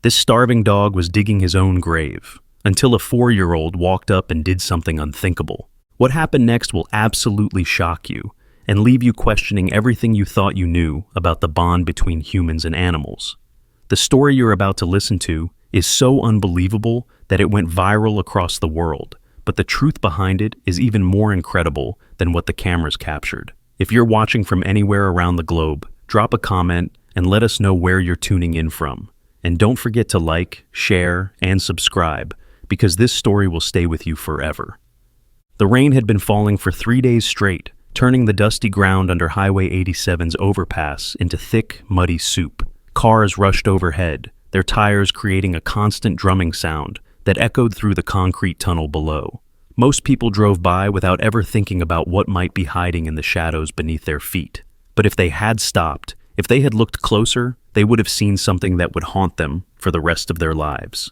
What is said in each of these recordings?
This starving dog was digging his own grave, until a 4-year-old walked up and did something unthinkable. What happened next will absolutely shock you, and leave you questioning everything you thought you knew about the bond between humans and animals. The story you're about to listen to is so unbelievable that it went viral across the world, but the truth behind it is even more incredible than what the cameras captured. If you're watching from anywhere around the globe, drop a comment and let us know where you're tuning in from. And don't forget to like, share, and subscribe, because this story will stay with you forever. The rain had been falling for 3 days straight, turning the dusty ground under Highway 87's overpass into thick, muddy soup. Cars rushed overhead, their tires creating a constant drumming sound that echoed through the concrete tunnel below. Most people drove by without ever thinking about what might be hiding in the shadows beneath their feet. But if they had stopped, if they had looked closer, they would have seen something that would haunt them for the rest of their lives.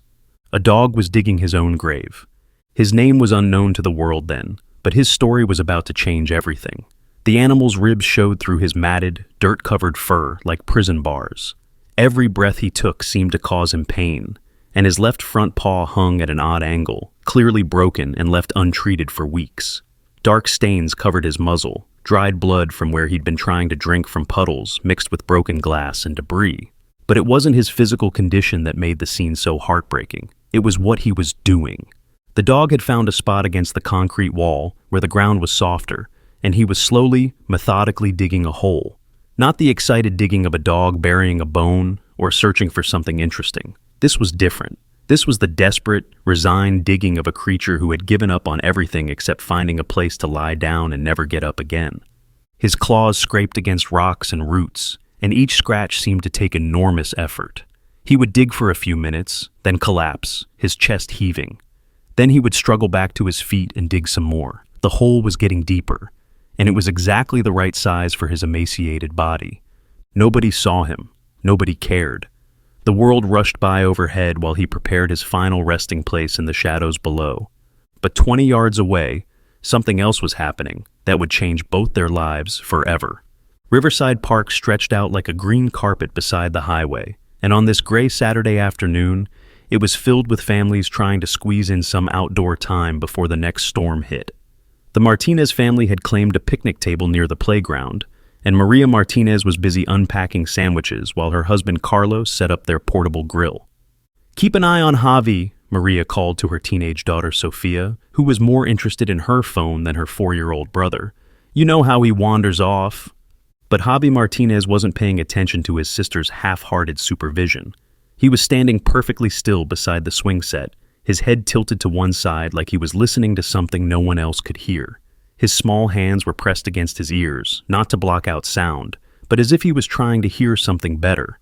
A dog was digging his own grave. His name was unknown to the world then, but his story was about to change everything. The animal's ribs showed through his matted, dirt-covered fur like prison bars. Every breath he took seemed to cause him pain, and his left front paw hung at an odd angle, clearly broken and left untreated for weeks. Dark stains covered his muzzle, dried blood from where he'd been trying to drink from puddles mixed with broken glass and debris. But it wasn't his physical condition that made the scene so heartbreaking. It was what he was doing. The dog had found a spot against the concrete wall where the ground was softer, and he was slowly, methodically digging a hole. Not the excited digging of a dog burying a bone or searching for something interesting. This was different. This was the desperate, resigned digging of a creature who had given up on everything except finding a place to lie down and never get up again. His claws scraped against rocks and roots, and each scratch seemed to take enormous effort. He would dig for a few minutes, then collapse, his chest heaving. Then he would struggle back to his feet and dig some more. The hole was getting deeper, and it was exactly the right size for his emaciated body. Nobody saw him. Nobody cared. The world rushed by overhead while he prepared his final resting place in the shadows below. But 20 yards away, something else was happening that would change both their lives forever. Riverside Park stretched out like a green carpet beside the highway, and on this gray Saturday afternoon, it was filled with families trying to squeeze in some outdoor time before the next storm hit. The Martinez family had claimed a picnic table near the playground, and Maria Martinez was busy unpacking sandwiches while her husband Carlos set up their portable grill. "Keep an eye on Javi," Maria called to her teenage daughter Sofia, who was more interested in her phone than her 4-year-old brother. "You know how he wanders off." But Javi Martinez wasn't paying attention to his sister's half-hearted supervision. He was standing perfectly still beside the swing set, his head tilted to one side like he was listening to something no one else could hear. His small hands were pressed against his ears, not to block out sound, but as if he was trying to hear something better.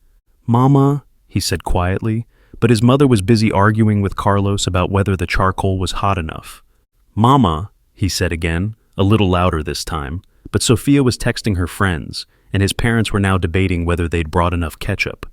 "Mama," he said quietly, but his mother was busy arguing with Carlos about whether the charcoal was hot enough. "Mama," he said again, a little louder this time, but Sofia was texting her friends, and his parents were now debating whether they'd brought enough ketchup.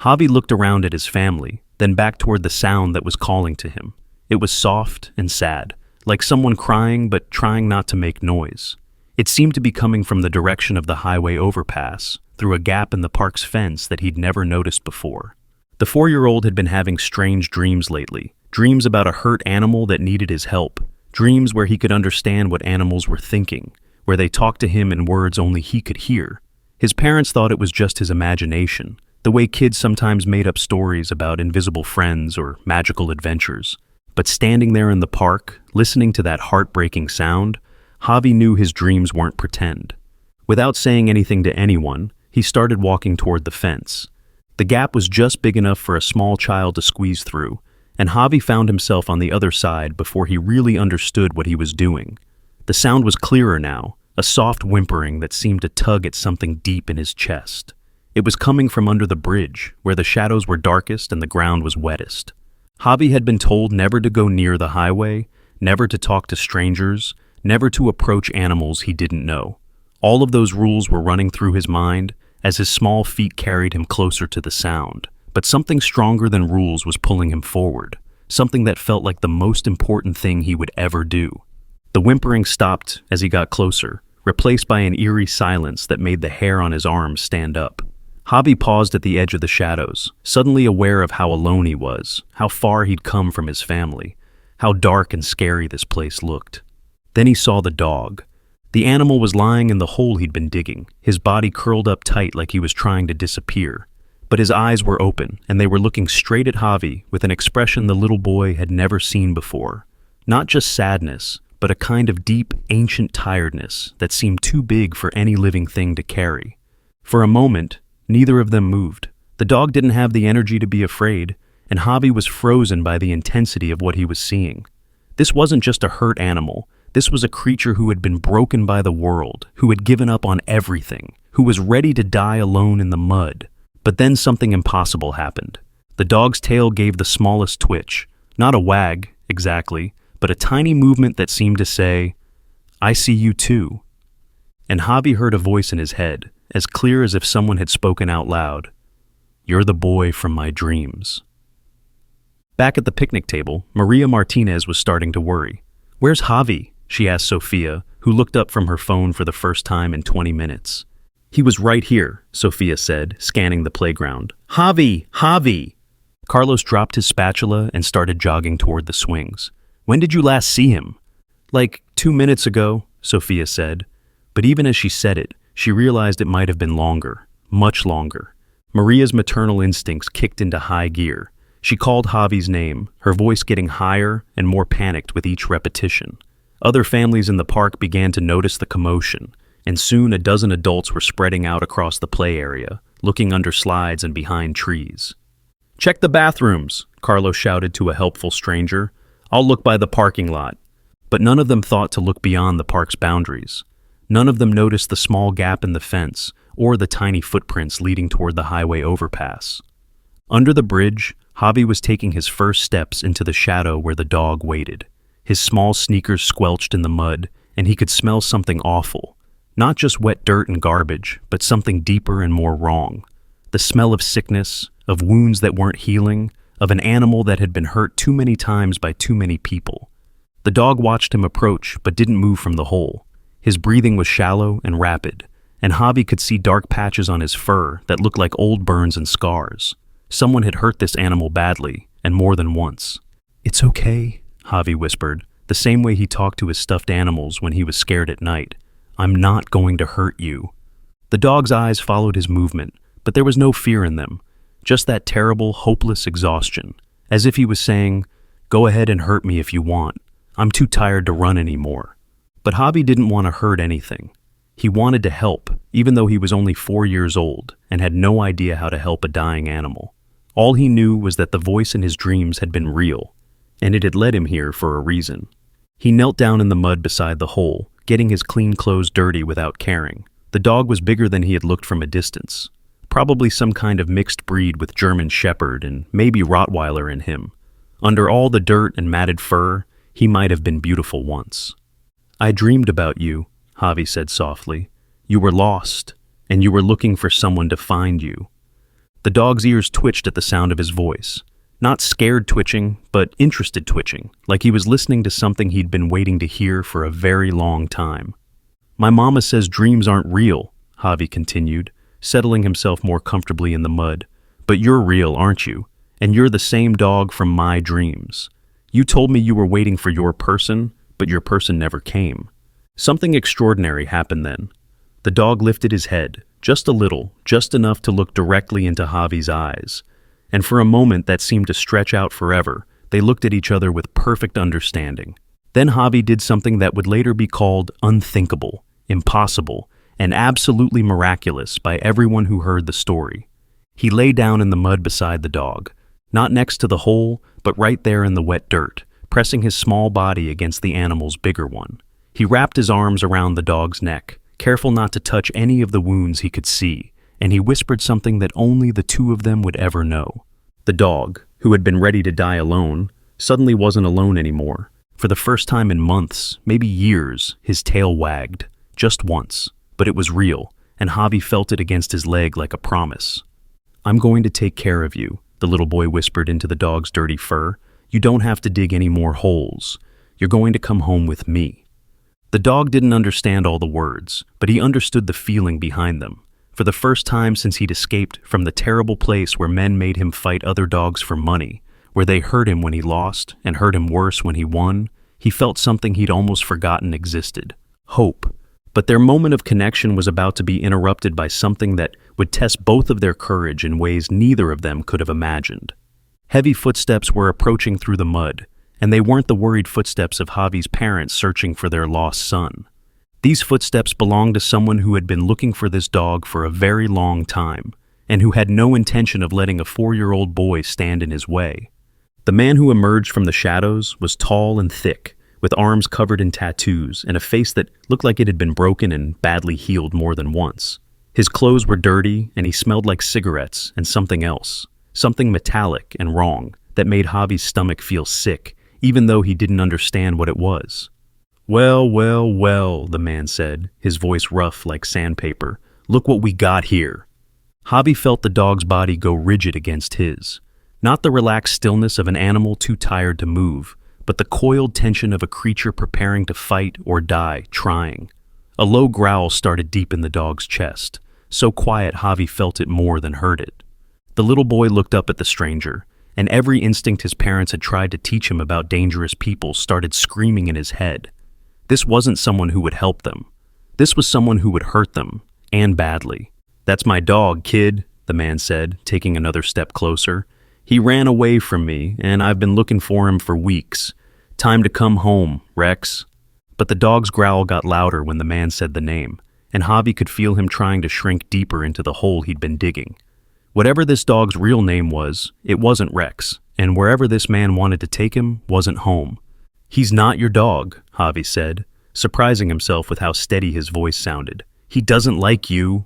Javi looked around at his family, then back toward the sound that was calling to him. It was soft and sad, like someone crying but trying not to make noise. It seemed to be coming from the direction of the highway overpass, through a gap in the park's fence that he'd never noticed before. The 4-year-old had been having strange dreams lately, dreams about a hurt animal that needed his help, dreams where he could understand what animals were thinking, where they talked to him in words only he could hear. His parents thought it was just his imagination, the way kids sometimes made up stories about invisible friends or magical adventures. But standing there in the park, listening to that heartbreaking sound, Javi knew his dreams weren't pretend. Without saying anything to anyone, he started walking toward the fence. The gap was just big enough for a small child to squeeze through, and Javi found himself on the other side before he really understood what he was doing. The sound was clearer now, a soft whimpering that seemed to tug at something deep in his chest. It was coming from under the bridge, where the shadows were darkest and the ground was wettest. Javi had been told never to go near the highway, never to talk to strangers, never to approach animals he didn't know. All of those rules were running through his mind as his small feet carried him closer to the sound. But something stronger than rules was pulling him forward, something that felt like the most important thing he would ever do. The whimpering stopped as he got closer, replaced by an eerie silence that made the hair on his arms stand up. Javi paused at the edge of the shadows, suddenly aware of how alone he was, how far he'd come from his family, how dark and scary this place looked. Then he saw the dog. The animal was lying in the hole he'd been digging, his body curled up tight like he was trying to disappear. But his eyes were open, and they were looking straight at Javi with an expression the little boy had never seen before. Not just sadness, but a kind of deep, ancient tiredness that seemed too big for any living thing to carry. For a moment, neither of them moved. The dog didn't have the energy to be afraid, and Javi was frozen by the intensity of what he was seeing. This wasn't just a hurt animal. This was a creature who had been broken by the world, who had given up on everything, who was ready to die alone in the mud. But then something impossible happened. The dog's tail gave the smallest twitch, not a wag, exactly, but a tiny movement that seemed to say, "I see you too." And Javi heard a voice in his head, as clear as if someone had spoken out loud. "You're the boy from my dreams." Back at the picnic table, Maria Martinez was starting to worry. "Where's Javi?" she asked Sofia, who looked up from her phone for the first time in 20 minutes. "He was right here," Sofia said, scanning the playground. "Javi! Javi!" Carlos dropped his spatula and started jogging toward the swings. "When did you last see him?" "Like 2 minutes ago," Sofia said. But even as she said it, she realized it might have been longer, much longer. Maria's maternal instincts kicked into high gear. She called Javi's name, her voice getting higher and more panicked with each repetition. Other families in the park began to notice the commotion, and soon a dozen adults were spreading out across the play area, looking under slides and behind trees. "Check the bathrooms," Carlos shouted to a helpful stranger. "I'll look by the parking lot." But none of them thought to look beyond the park's boundaries. None of them noticed the small gap in the fence or the tiny footprints leading toward the highway overpass. Under the bridge, Javi was taking his first steps into the shadow where the dog waited. His small sneakers squelched in the mud, and he could smell something awful. Not just wet dirt and garbage, but something deeper and more wrong. The smell of sickness, of wounds that weren't healing, of an animal that had been hurt too many times by too many people. The dog watched him approach, but didn't move from the hole. His breathing was shallow and rapid, and Javi could see dark patches on his fur that looked like old burns and scars. Someone had hurt this animal badly, and more than once. "It's okay," Javi whispered, the same way he talked to his stuffed animals when he was scared at night. "I'm not going to hurt you." The dog's eyes followed his movement, but there was no fear in them, just that terrible, hopeless exhaustion, as if he was saying, "Go ahead and hurt me if you want. I'm too tired to run anymore." But Javi didn't want to hurt anything. He wanted to help, even though he was only 4 years old and had no idea how to help a dying animal. All he knew was that the voice in his dreams had been real, and it had led him here for a reason. He knelt down in the mud beside the hole, getting his clean clothes dirty without caring. The dog was bigger than he had looked from a distance. Probably some kind of mixed breed with German Shepherd and maybe Rottweiler in him. Under all the dirt and matted fur, he might have been beautiful once. "I dreamed about you," Javi said softly. "You were lost, and you were looking for someone to find you." The dog's ears twitched at the sound of his voice. Not scared twitching, but interested twitching, like he was listening to something he'd been waiting to hear for a very long time. "My mama says dreams aren't real," Javi continued, settling himself more comfortably in the mud. "But you're real, aren't you? And you're the same dog from my dreams. You told me you were waiting for your person, but your person never came." Something extraordinary happened then. The dog lifted his head, just a little, just enough to look directly into Javi's eyes. And for a moment that seemed to stretch out forever, they looked at each other with perfect understanding. Then Javi did something that would later be called unthinkable, impossible, and absolutely miraculous by everyone who heard the story. He lay down in the mud beside the dog, not next to the hole, but right there in the wet dirt, pressing his small body against the animal's bigger one. He wrapped his arms around the dog's neck, careful not to touch any of the wounds he could see, and he whispered something that only the two of them would ever know. The dog, who had been ready to die alone, suddenly wasn't alone anymore. For the first time in months, maybe years, his tail wagged, just once, but it was real, and Javi felt it against his leg like a promise. "I'm going to take care of you," the little boy whispered into the dog's dirty fur. "You don't have to dig any more holes. You're going to come home with me." The dog didn't understand all the words, but he understood the feeling behind them. For the first time since he'd escaped from the terrible place where men made him fight other dogs for money, where they hurt him when he lost and hurt him worse when he won, he felt something he'd almost forgotten existed: hope. But their moment of connection was about to be interrupted by something that would test both of their courage in ways neither of them could have imagined. Heavy footsteps were approaching through the mud, and they weren't the worried footsteps of Javi's parents searching for their lost son. These footsteps belonged to someone who had been looking for this dog for a very long time, and who had no intention of letting a 4-year-old boy stand in his way. The man who emerged from the shadows was tall and thick, with arms covered in tattoos and a face that looked like it had been broken and badly healed more than once. His clothes were dirty, and he smelled like cigarettes and something else, something metallic and wrong that made Javi's stomach feel sick, even though he didn't understand what it was. "Well, well, well," the man said, his voice rough like sandpaper. "Look what we got here." Javi felt the dog's body go rigid against his. Not the relaxed stillness of an animal too tired to move, but the coiled tension of a creature preparing to fight or die trying. A low growl started deep in the dog's chest, so quiet Javi felt it more than heard it. The little boy looked up at the stranger, and every instinct his parents had tried to teach him about dangerous people started screaming in his head. This wasn't someone who would help them. This was someone who would hurt them, and badly. "That's my dog, kid," the man said, taking another step closer. "He ran away from me, and I've been looking for him for weeks. Time to come home, Rex." But the dog's growl got louder when the man said the name, and Javi could feel him trying to shrink deeper into the hole he'd been digging. Whatever this dog's real name was, it wasn't Rex, and wherever this man wanted to take him wasn't home. "He's not your dog," Javi said, surprising himself with how steady his voice sounded. "He doesn't like you."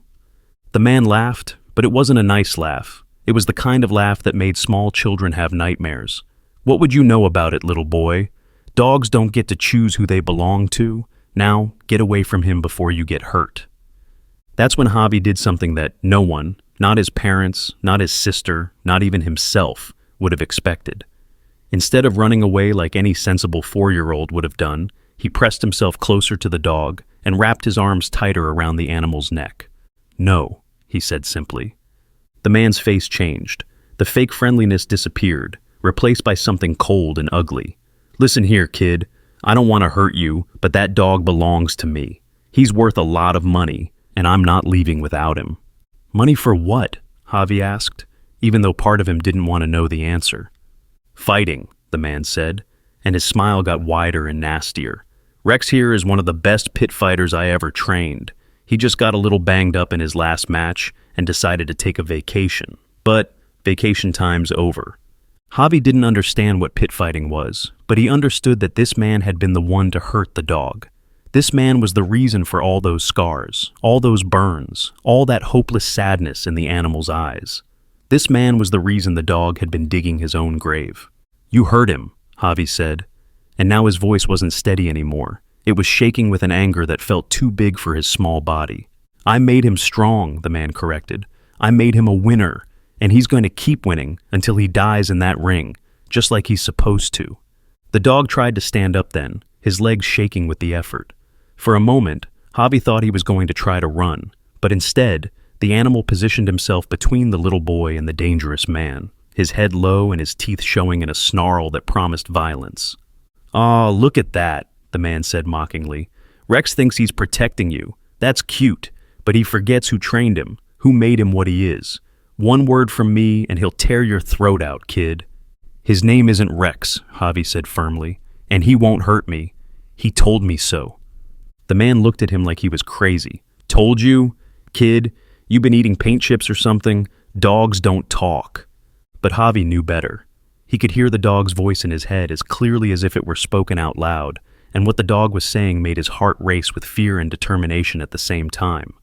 The man laughed, but it wasn't a nice laugh. It was the kind of laugh that made small children have nightmares. "What would you know about it, little boy? Dogs don't get to choose who they belong to. Now, get away from him before you get hurt." That's when Javi did something that no one, not his parents, not his sister, not even himself, would have expected. Instead of running away like any sensible 4-year-old would have done, he pressed himself closer to the dog and wrapped his arms tighter around the animal's neck. "No," he said simply. The man's face changed. The fake friendliness disappeared, replaced by something cold and ugly. "Listen here, kid. I don't want to hurt you, but that dog belongs to me. He's worth a lot of money, and I'm not leaving without him." "Money for what?" Javi asked, even though part of him didn't want to know the answer. "Fighting," the man said, and his smile got wider and nastier. "Rex here is one of the best pit fighters I ever trained. He just got a little banged up in his last match and decided to take a vacation. But vacation time's over." Javi didn't understand what pit fighting was, but he understood that this man had been the one to hurt the dog. This man was the reason for all those scars, all those burns, all that hopeless sadness in the animal's eyes. This man was the reason the dog had been digging his own grave. "You hurt him," Javi said, and now his voice wasn't steady anymore. It was shaking with an anger that felt too big for his small body. "I made him strong," the man corrected. "I made him a winner, and he's going to keep winning until he dies in that ring, just like he's supposed to." The dog tried to stand up then, his legs shaking with the effort. For a moment, Javi thought he was going to try to run, but instead, the animal positioned himself between the little boy and the dangerous man, his head low and his teeth showing in a snarl that promised violence. "Aw, look at that," the man said mockingly. "Rex thinks he's protecting you. That's cute, but he forgets who trained him, who made him what he is. One word from me and he'll tear your throat out, kid." "His name isn't Rex," Javi said firmly, "and he won't hurt me. He told me so." The man looked at him like he was crazy. "Told you? Kid, you been eating paint chips or something? Dogs don't talk." But Javi knew better. He could hear the dog's voice in his head as clearly as if it were spoken out loud, and what the dog was saying made his heart race with fear and determination at the same time.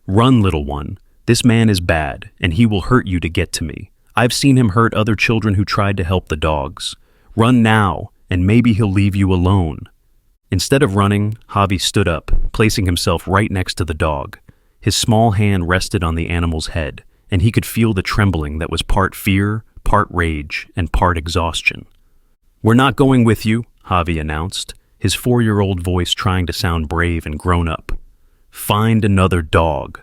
"Run, little one. This man is bad, and he will hurt you to get to me. I've seen him hurt other children who tried to help the dogs. Run now, and maybe he'll leave you alone." Instead of running, Javi stood up, placing himself right next to the dog. His small hand rested on the animal's head, and he could feel the trembling that was part fear, part rage, and part exhaustion. "We're not going with you," Javi announced, his 4-year-old voice trying to sound brave and grown up. "Find another dog."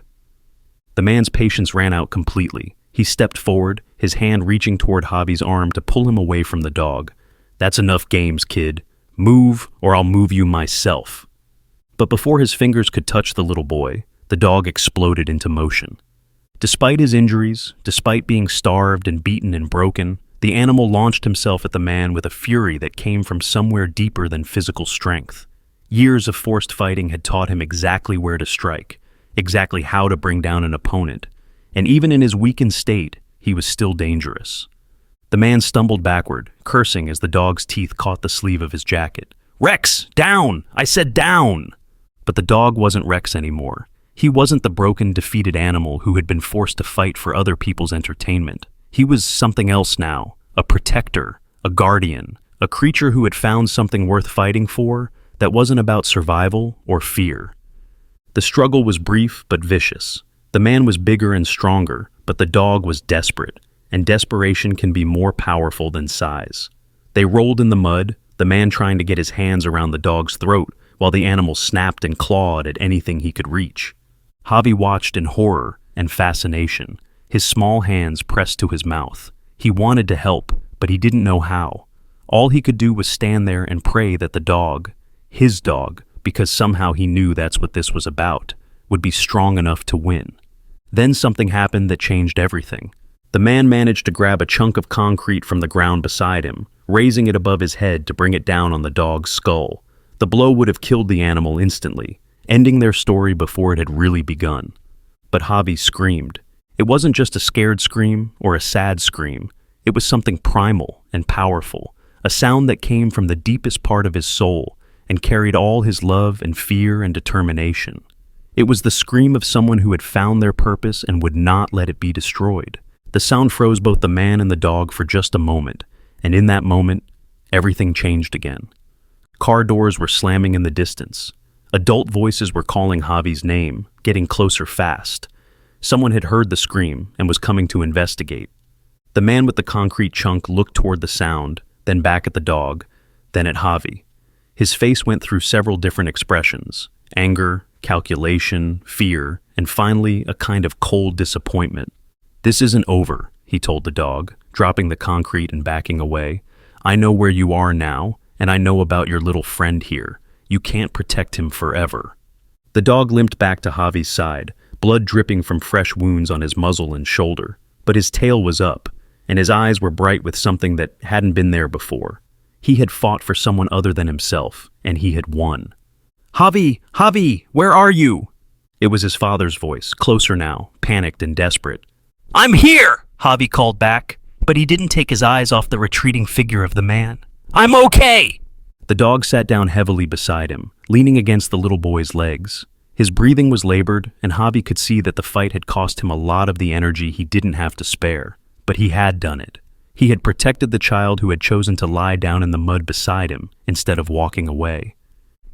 The The man's patience ran out completely. He stepped forward, his hand reaching toward Javi's arm to pull him away from the dog. "That's enough games, kid. Move, or I'll move you myself." But before his fingers could touch the little boy, the dog exploded into motion. Despite his injuries, despite being starved and beaten and broken, the animal launched himself at the man with a fury that came from somewhere deeper than physical strength. Years of forced fighting had taught him exactly where to strike, exactly how to bring down an opponent, and even in his weakened state, he was still dangerous. The man stumbled backward, cursing as the dog's teeth caught the sleeve of his jacket. "Rex, down! I said down!" But the dog wasn't Rex anymore. He wasn't the broken, defeated animal who had been forced to fight for other people's entertainment. He was something else now, a protector, a guardian, a creature who had found something worth fighting for that wasn't about survival or fear. The struggle was brief but vicious. The man was bigger and stronger, but the dog was desperate, and desperation can be more powerful than size. They rolled in the mud, the man trying to get his hands around the dog's throat while the animal snapped and clawed at anything he could reach. Javi watched in horror and fascination, his small hands pressed to his mouth. He wanted to help, but he didn't know how. All he could do was stand there and pray that the dog, his dog, because somehow he knew that's what this was about, would be strong enough to win. Then something happened that changed everything. The man managed to grab a chunk of concrete from the ground beside him, raising it above his head to bring it down on the dog's skull. The blow would have killed the animal instantly, ending their story before it had really begun. But Javi screamed. It wasn't just a scared scream or a sad scream. It was something primal and powerful, a sound that came from the deepest part of his soul and carried all his love and fear and determination. It was the scream of someone who had found their purpose and would not let it be destroyed. The sound froze both the man and the dog for just a moment, and in that moment, everything changed again. Car doors were slamming in the distance. Adult voices were calling Javi's name, getting closer fast. Someone had heard the scream and was coming to investigate. The man with the concrete chunk looked toward the sound, then back at the dog, then at Javi. His face went through several different expressions: anger, calculation, fear, and finally a kind of cold disappointment. "This isn't over," he told the dog, dropping the concrete and backing away. "I know where you are now, and I know about your little friend here. You can't protect him forever." The dog limped back to Javi's side, blood dripping from fresh wounds on his muzzle and shoulder, but his tail was up, and his eyes were bright with something that hadn't been there before. He had fought for someone other than himself, and he had won. "Javi! Javi! Where are you?" It was his father's voice, closer now, panicked and desperate. "I'm here!" Javi called back, but he didn't take his eyes off the retreating figure of the man. "I'm okay!" The dog sat down heavily beside him, leaning against the little boy's legs. His breathing was labored, and Javi could see that the fight had cost him a lot of the energy he didn't have to spare. But he had done it. He had protected the child who had chosen to lie down in the mud beside him instead of walking away.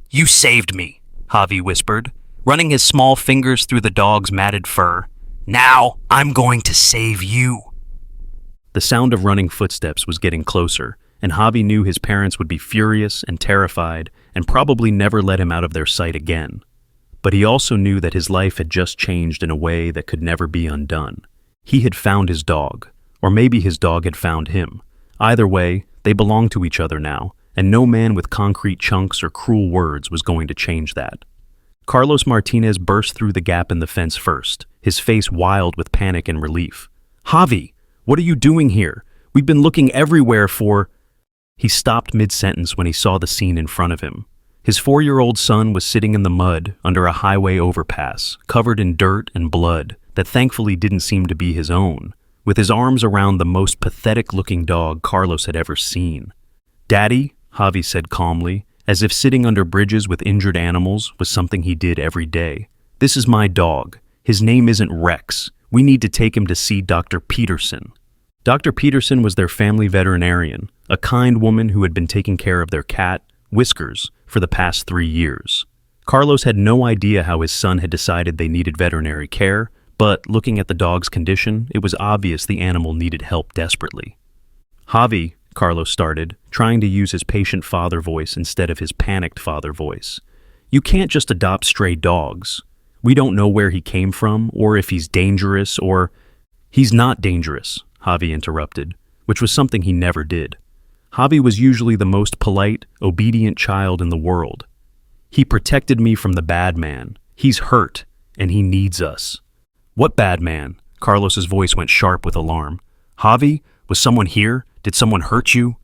"You saved me," Javi whispered, running his small fingers through the dog's matted fur. "Now I'm going to save you." The sound of running footsteps was getting closer, and Javi knew his parents would be furious and terrified and probably never let him out of their sight again. But he also knew that his life had just changed in a way that could never be undone. He had found his dog, or maybe his dog had found him. Either way, they belonged to each other now, and no man with concrete chunks or cruel words was going to change that. Carlos Martinez burst through the gap in the fence first, his face wild with panic and relief. "Javi, what are you doing here? We've been looking everywhere for—" He stopped mid-sentence when he saw the scene in front of him. His 4-year-old son was sitting in the mud under a highway overpass, covered in dirt and blood that thankfully didn't seem to be his own, with his arms around the most pathetic-looking dog Carlos had ever seen. "Daddy," Javi said calmly, as if sitting under bridges with injured animals was something he did every day. "This is my dog. His name isn't Rex. We need to take him to see Dr. Peterson." Dr. Peterson was their family veterinarian, a kind woman who had been taking care of their cat, Whiskers, for the past 3 years. Carlos had no idea how his son had decided they needed veterinary care, but looking at the dog's condition, it was obvious the animal needed help desperately. "Javi," Carlos started, trying to use his patient father voice instead of his panicked father voice. "You can't just adopt stray dogs. We don't know where he came from, or if he's dangerous, or... He's not dangerous, Javi interrupted, which was something he never did. Javi was usually the most polite, obedient child in the world. He protected me from the bad man. He's hurt, and he needs us. What bad man? Carlos's voice went sharp with alarm. Javi, was someone here? Did someone hurt you?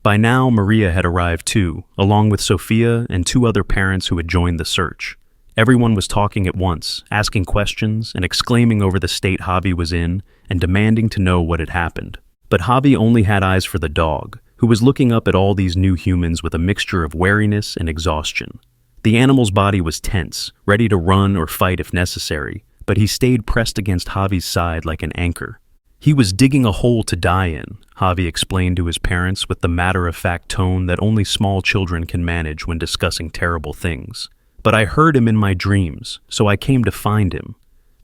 By now, Maria had arrived too, along with Sofia and 2 other parents who had joined the search. Everyone was talking at once, asking questions and exclaiming over the state Javi was in and demanding to know what had happened. But Javi only had eyes for the dog, who was looking up at all these new humans with a mixture of wariness and exhaustion. The animal's body was tense, ready to run or fight if necessary, but he stayed pressed against Javi's side like an anchor. He was digging a hole to die in, Javi explained to his parents with the matter-of-fact tone that only small children can manage when discussing terrible things. But I heard him in my dreams, so I came to find him.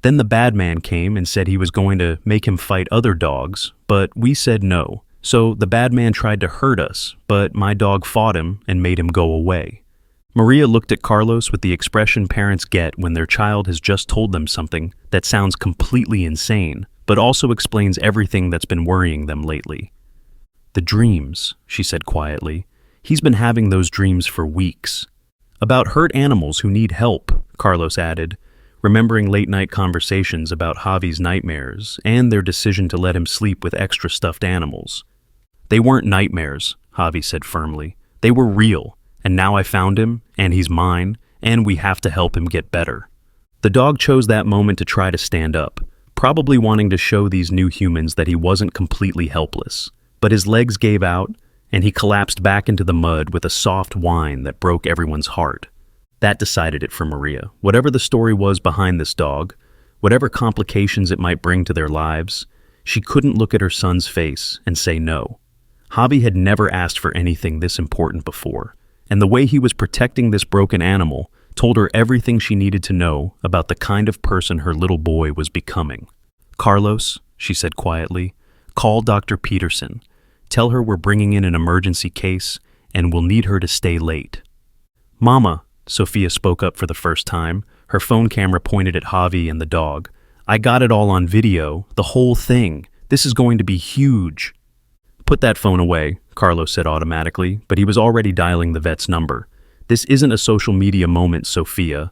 Then the bad man came and said he was going to make him fight other dogs, but we said no. So the bad man tried to hurt us, but my dog fought him and made him go away. Maria looked at Carlos with the expression parents get when their child has just told them something that sounds completely insane, but also explains everything that's been worrying them lately. The dreams, she said quietly. He's been having those dreams for weeks. About hurt animals who need help, Carlos added, remembering late-night conversations about Javi's nightmares and their decision to let him sleep with extra stuffed animals. They weren't nightmares, Javi said firmly. They were real, and now I found him, and he's mine, and we have to help him get better. The dog chose that moment to try to stand up, probably wanting to show these new humans that he wasn't completely helpless. But his legs gave out, and he collapsed back into the mud with a soft whine that broke everyone's heart. That decided it for Maria. Whatever the story was behind this dog, whatever complications it might bring to their lives, she couldn't look at her son's face and say no. Javi had never asked for anything this important before, and the way he was protecting this broken animal told her everything she needed to know about the kind of person her little boy was becoming. Carlos, she said quietly, call Dr. Peterson. Tell her we're bringing in an emergency case and we'll need her to stay late. Mama, Sofia spoke up for the first time, her phone camera pointed at Javi and the dog. I got it all on video, the whole thing. This is going to be huge. Put that phone away, Carlos said automatically, but he was already dialing the vet's number. This isn't a social media moment, Sofia.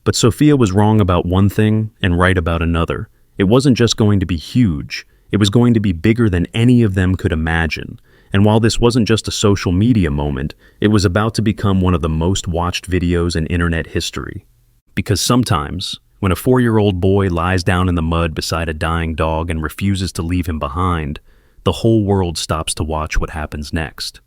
But Sofia was wrong about one thing and right about another. It wasn't just going to be huge. It was going to be bigger than any of them could imagine. And while this wasn't just a social media moment, it was about to become one of the most watched videos in internet history. Because sometimes, when a 4-year-old boy lies down in the mud beside a dying dog and refuses to leave him behind, the whole world stops to watch what happens next.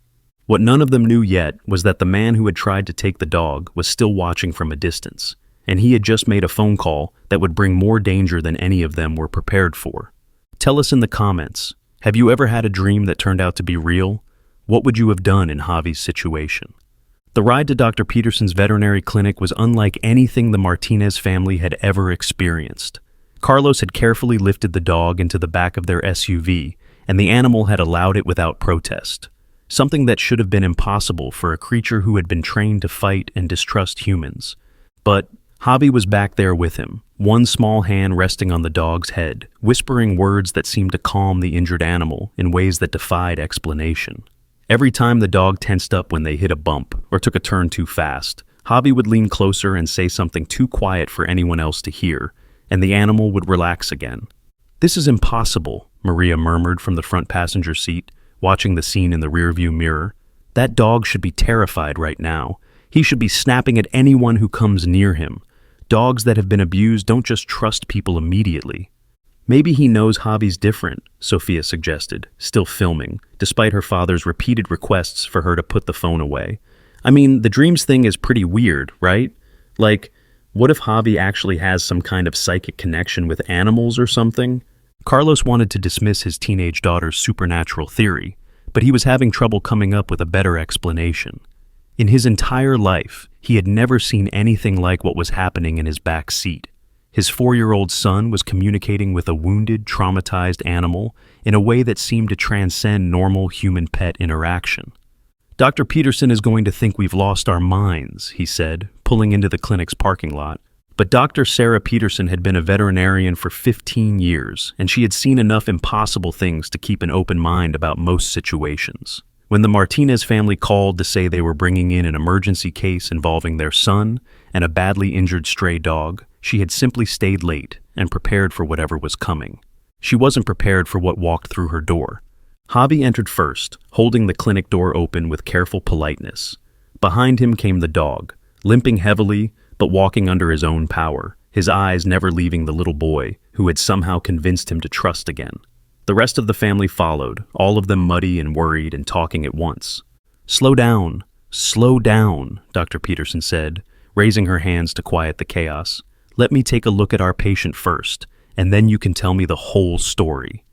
What none of them knew yet was that the man who had tried to take the dog was still watching from a distance, and he had just made a phone call that would bring more danger than any of them were prepared for. Tell us in the comments, have you ever had a dream that turned out to be real? What would you have done in Javi's situation? The ride to Dr. Peterson's veterinary clinic was unlike anything the Martinez family had ever experienced. Carlos had carefully lifted the dog into the back of their SUV, and the animal had allowed it without protest, something that should have been impossible for a creature who had been trained to fight and distrust humans. But Javi was back there with him, one small hand resting on the dog's head, whispering words that seemed to calm the injured animal in ways that defied explanation. Every time the dog tensed up when they hit a bump or took a turn too fast, Javi would lean closer and say something too quiet for anyone else to hear, and the animal would relax again. This is impossible, Maria murmured from the front passenger seat, watching the scene in the rearview mirror. That dog should be terrified right now. He should be snapping at anyone who comes near him. Dogs that have been abused don't just trust people immediately. Maybe he knows Javi's different, Sofia suggested, still filming, despite her father's repeated requests for her to put the phone away. I mean, the dreams thing is pretty weird, right? Like, what if Javi actually has some kind of psychic connection with animals or something? Carlos wanted to dismiss his teenage daughter's supernatural theory, but he was having trouble coming up with a better explanation. In his entire life, he had never seen anything like what was happening in his back seat. His 4-year-old son was communicating with a wounded, traumatized animal in a way that seemed to transcend normal human-pet interaction. Dr. Peterson is going to think we've lost our minds, he said, pulling into the clinic's parking lot. But Dr. Sarah Peterson had been a veterinarian for 15 years, and she had seen enough impossible things to keep an open mind about most situations. When the Martinez family called to say they were bringing in an emergency case involving their son and a badly injured stray dog, she had simply stayed late and prepared for whatever was coming. She wasn't prepared for what walked through her door. Javi entered first, holding the clinic door open with careful politeness. Behind him came the dog, limping heavily, but walking under his own power, his eyes never leaving the little boy, who had somehow convinced him to trust again. The rest of the family followed, all of them muddy and worried and talking at once. Slow down, Dr. Peterson said, raising her hands to quiet the chaos. Let me take a look at our patient first, and then you can tell me the whole story.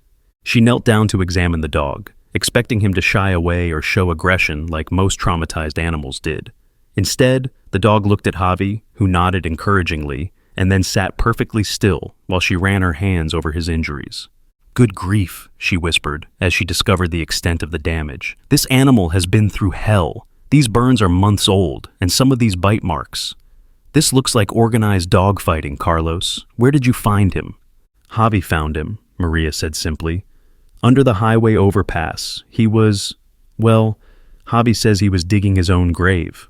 She knelt down to examine the dog, expecting him to shy away or show aggression like most traumatized animals did. Instead, the dog looked at Javi, who nodded encouragingly, and then sat perfectly still while she ran her hands over his injuries. Good grief, she whispered, as she discovered the extent of the damage. This animal has been through hell. These burns are months old, and some of these bite marks. This looks like organized dogfighting, Carlos. Where did you find him? Javi found him, Maria said simply. Under the highway overpass. He was, well, Javi says he was digging his own grave.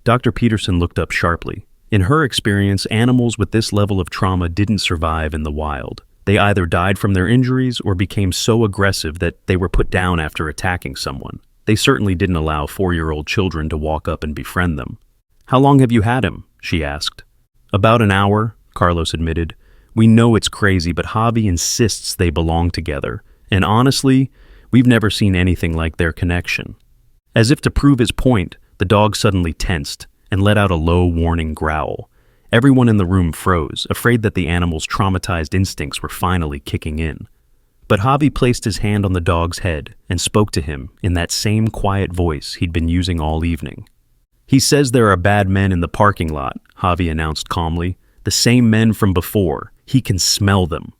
Dr. Peterson looked up sharply. In her experience, animals with this level of trauma didn't survive in the wild. They either died from their injuries or became so aggressive that they were put down after attacking someone. They certainly didn't allow 4-year-old children to walk up and befriend them. How long have you had him? She asked. About an hour, Carlos admitted. We know it's crazy, but Javi insists they belong together. And honestly, we've never seen anything like their connection. As if to prove his point, the dog suddenly tensed and let out a low, warning growl. Everyone in the room froze, afraid that the animal's traumatized instincts were finally kicking in. But Javi placed his hand on the dog's head and spoke to him in that same quiet voice he'd been using all evening. He says there are bad men in the parking lot, Javi announced calmly. The same men from before. He can smell them.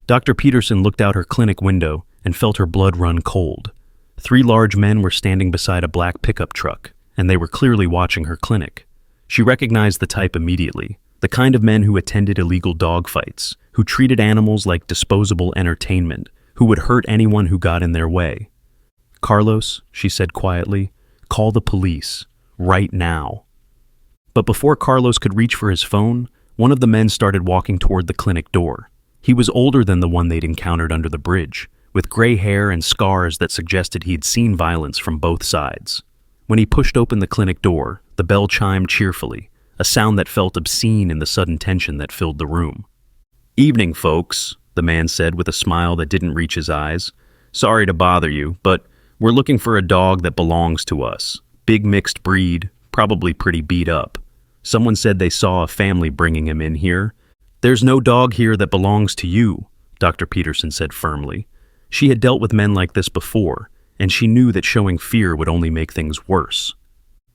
Dr. Peterson looked out her clinic window and felt her blood run cold. 3 large men were standing beside a black pickup truck, and they were clearly watching her clinic. She recognized the type immediately, the kind of men who attended illegal dogfights, who treated animals like disposable entertainment, who would hurt anyone who got in their way. Carlos, she said quietly, call the police, right now. But before Carlos could reach for his phone, one of the men started walking toward the clinic door. He was older than the one they'd encountered under the bridge, with gray hair and scars that suggested he'd seen violence from both sides. When he pushed open the clinic door, the bell chimed cheerfully, a sound that felt obscene in the sudden tension that filled the room. Evening, folks, the man said with a smile that didn't reach his eyes. Sorry to bother you, but we're looking for a dog that belongs to us. Big mixed breed, probably pretty beat up. Someone said they saw a family bringing him in here. There's no dog here that belongs to you, Dr. Peterson said firmly. She had dealt with men like this before, and she knew that showing fear would only make things worse.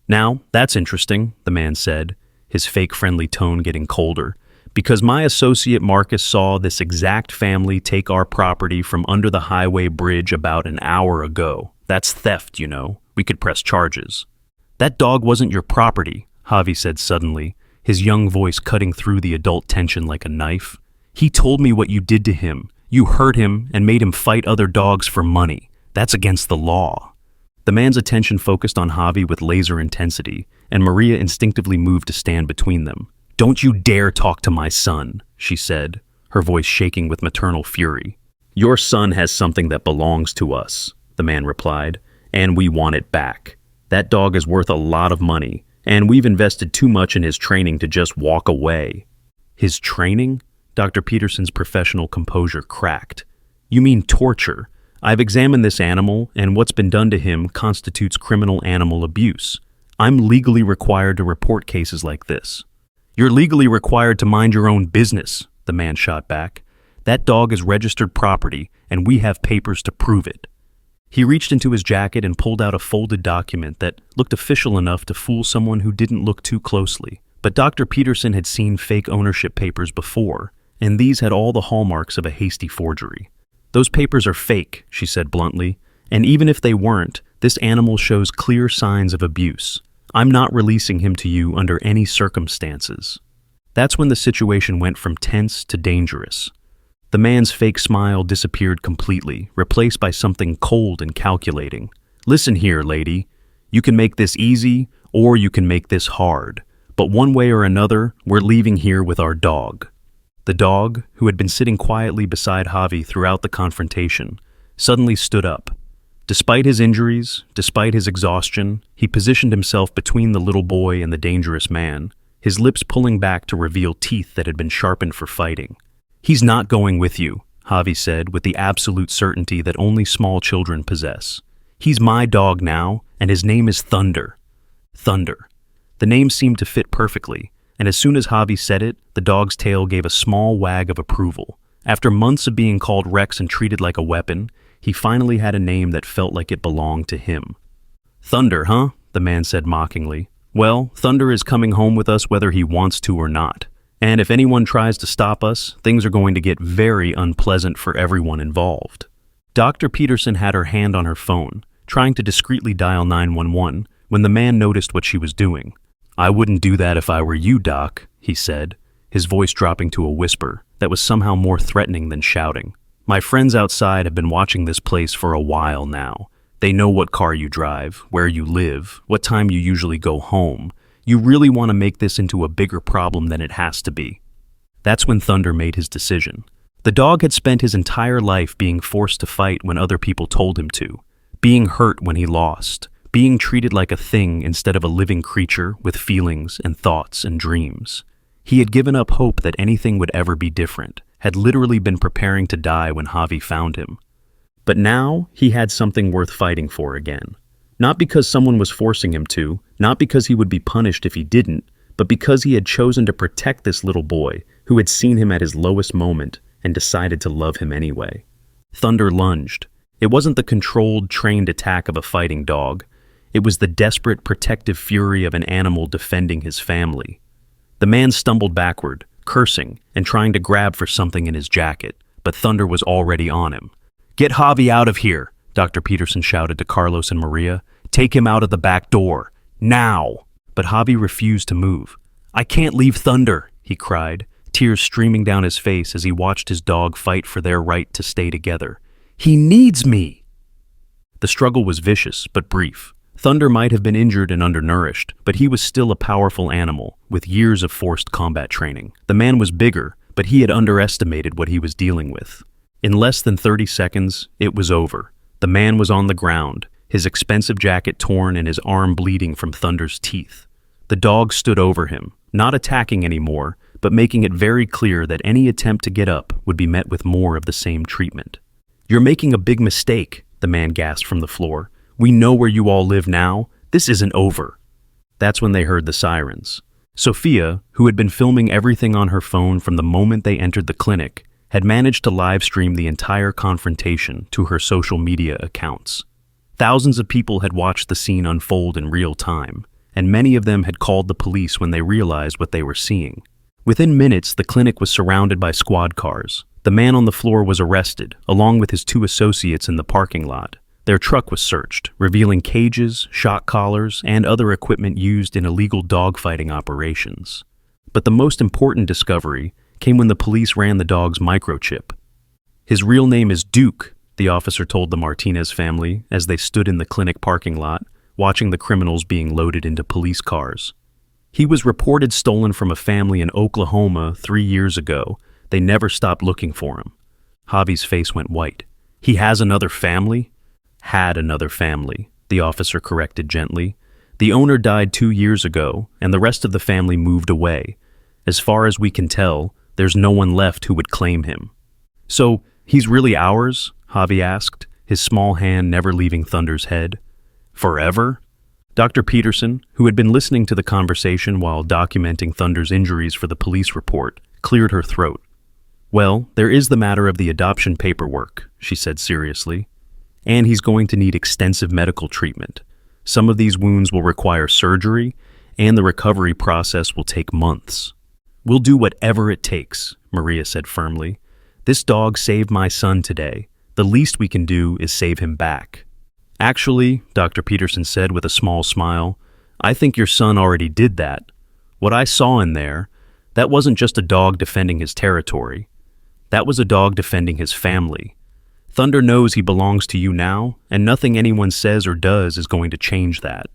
Now, that's interesting, the man said, his fake friendly tone getting colder, because my associate Marcus saw this exact family take our property from under the highway bridge about an hour ago. That's theft, you know. We could press charges. That dog wasn't your property, Javi said suddenly, his young voice cutting through the adult tension like a knife. He told me what you did to him. You hurt him and made him fight other dogs for money. That's against the law. The man's attention focused on Javi with laser intensity, and Maria instinctively moved to stand between them. Don't you dare talk to my son, she said, her voice shaking with maternal fury. Your son has something that belongs to us, the man replied, and we want it back. That dog is worth a lot of money, and we've invested too much in his training to just walk away. His training? Dr. Peterson's professional composure cracked. You mean torture? I've examined this animal, and what's been done to him constitutes criminal animal abuse. I'm legally required to report cases like this. You're legally required to mind your own business, the man shot back. That dog is registered property, and we have papers to prove it. He reached into his jacket and pulled out a folded document that looked official enough to fool someone who didn't look too closely. But Dr. Peterson had seen fake ownership papers before, and these had all the hallmarks of a hasty forgery. Those papers are fake, she said bluntly, and even if they weren't, this animal shows clear signs of abuse. I'm not releasing him to you under any circumstances. That's when the situation went from tense to dangerous. The man's fake smile disappeared completely, replaced by something cold and calculating. Listen here, lady. You can make this easy, or you can make this hard. But one way or another, we're leaving here with our dog. The dog, who had been sitting quietly beside Javi throughout the confrontation, suddenly stood up. Despite his injuries, despite his exhaustion, he positioned himself between the little boy and the dangerous man, his lips pulling back to reveal teeth that had been sharpened for fighting. He's not going with you, Javi said with the absolute certainty that only small children possess. He's my dog now, and his name is Thunder. Thunder. The name seemed to fit perfectly, and as soon as Javi said it, the dog's tail gave a small wag of approval. After months of being called Rex and treated like a weapon, he finally had a name that felt like it belonged to him. Thunder, huh? The man said mockingly. Well, Thunder is coming home with us whether he wants to or not. And if anyone tries to stop us, things are going to get very unpleasant for everyone involved. Dr. Peterson had her hand on her phone, trying to discreetly dial 911, when the man noticed what she was doing. I wouldn't do that if I were you, Doc, he said, his voice dropping to a whisper that was somehow more threatening than shouting. My friends outside have been watching this place for a while now. They know what car you drive, where you live, what time you usually go home. You really want to make this into a bigger problem than it has to be. That's when Thunder made his decision. The dog had spent his entire life being forced to fight when other people told him to, being hurt when he lost, being treated like a thing instead of a living creature with feelings and thoughts and dreams. He had given up hope that anything would ever be different, had literally been preparing to die when Javi found him. But now he had something worth fighting for again. Not because someone was forcing him to, not because he would be punished if he didn't, but because he had chosen to protect this little boy who had seen him at his lowest moment and decided to love him anyway. Thunder lunged. It wasn't the controlled, trained attack of a fighting dog. It was the desperate, protective fury of an animal defending his family. The man stumbled backward, cursing and trying to grab for something in his jacket, but Thunder was already on him. Get Javi out of here, Dr. Peterson shouted to Carlos and Maria. Take him out of the back door. Now! But Javi refused to move. I can't leave Thunder, he cried, tears streaming down his face as he watched his dog fight for their right to stay together. He needs me! The struggle was vicious, but brief. Thunder might have been injured and undernourished, but he was still a powerful animal, with years of forced combat training. The man was bigger, but he had underestimated what he was dealing with. In less than 30 seconds, it was over. The man was on the ground, his expensive jacket torn and his arm bleeding from Thunder's teeth. The dog stood over him, not attacking anymore, but making it very clear that any attempt to get up would be met with more of the same treatment. You're making a big mistake, the man gasped from the floor. We know where you all live now. This isn't over. That's when they heard the sirens. Sophia, who had been filming everything on her phone from the moment they entered the clinic, had managed to live stream the entire confrontation to her social media accounts. Thousands of people had watched the scene unfold in real time, and many of them had called the police when they realized what they were seeing. Within minutes, the clinic was surrounded by squad cars. The man on the floor was arrested, along with his 2 associates in the parking lot. Their truck was searched, revealing cages, shock collars, and other equipment used in illegal dogfighting operations. But the most important discovery came when the police ran the dog's microchip. His real name is Duke, the officer told the Martinez family as they stood in the clinic parking lot, watching the criminals being loaded into police cars. He was reported stolen from a family in Oklahoma 3 years ago. They never stopped looking for him. Javi's face went white. He has another family? Had another family, the officer corrected gently. The owner died 2 years ago, and the rest of the family moved away. As far as we can tell, there's no one left who would claim him. So, he's really ours? Javi asked, his small hand never leaving Thunder's head. Forever? Dr. Peterson, who had been listening to the conversation while documenting Thunder's injuries for the police report, cleared her throat. Well, there is the matter of the adoption paperwork, she said seriously. And he's going to need extensive medical treatment. Some of these wounds will require surgery, and the recovery process will take months. We'll do whatever it takes, Maria said firmly. This dog saved my son today. The least we can do is save him back. Actually, Dr. Peterson said with a small smile, I think your son already did that. What I saw in there, That wasn't just a dog defending his territory. That was a dog defending his family. Thunder knows he belongs to you now, and nothing anyone says or does is going to change that.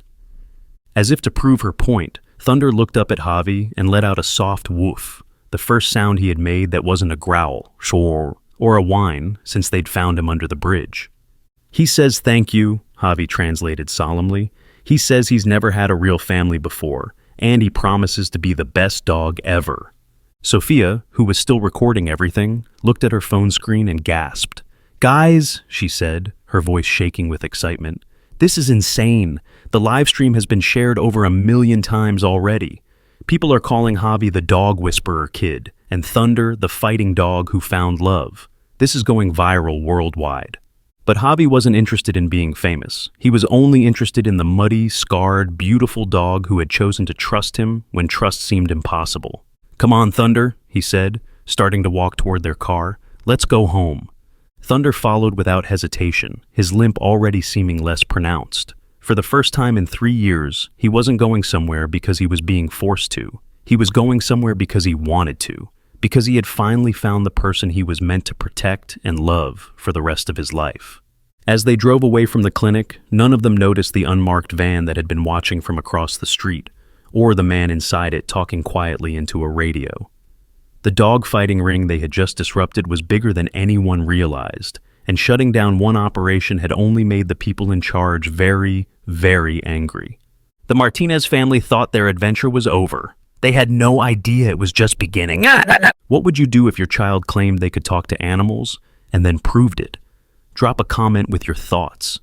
As if to prove her point, Thunder looked up at Javi and let out a soft woof, the first sound he had made that wasn't a growl, shor, or a whine since they'd found him under the bridge. He says thank you, Javi translated solemnly. He says he's never had a real family before, and he promises to be the best dog ever. Sophia, who was still recording everything, looked at her phone screen and gasped. Guys, she said, her voice shaking with excitement, this is insane. The live stream has been shared over 1 million times already. People are calling Javi the dog whisperer kid, and Thunder the fighting dog who found love. This is going viral worldwide. But Javi wasn't interested in being famous. He was only interested in the muddy, scarred, beautiful dog who had chosen to trust him when trust seemed impossible. Come on, Thunder, he said, starting to walk toward their car. Let's go home. Thunder followed without hesitation, his limp already seeming less pronounced. For the first time in 3 years, he wasn't going somewhere because he was being forced to. He was going somewhere because he wanted to, because he had finally found the person he was meant to protect and love for the rest of his life. As they drove away from the clinic, none of them noticed the unmarked van that had been watching from across the street, or the man inside it talking quietly into a radio. The dogfighting ring they had just disrupted was bigger than anyone realized, and shutting down one operation had only made the people in charge very, very angry. The Martinez family thought their adventure was over. They had no idea it was just beginning. What would you do if your child claimed they could talk to animals and then proved it? Drop a comment with your thoughts.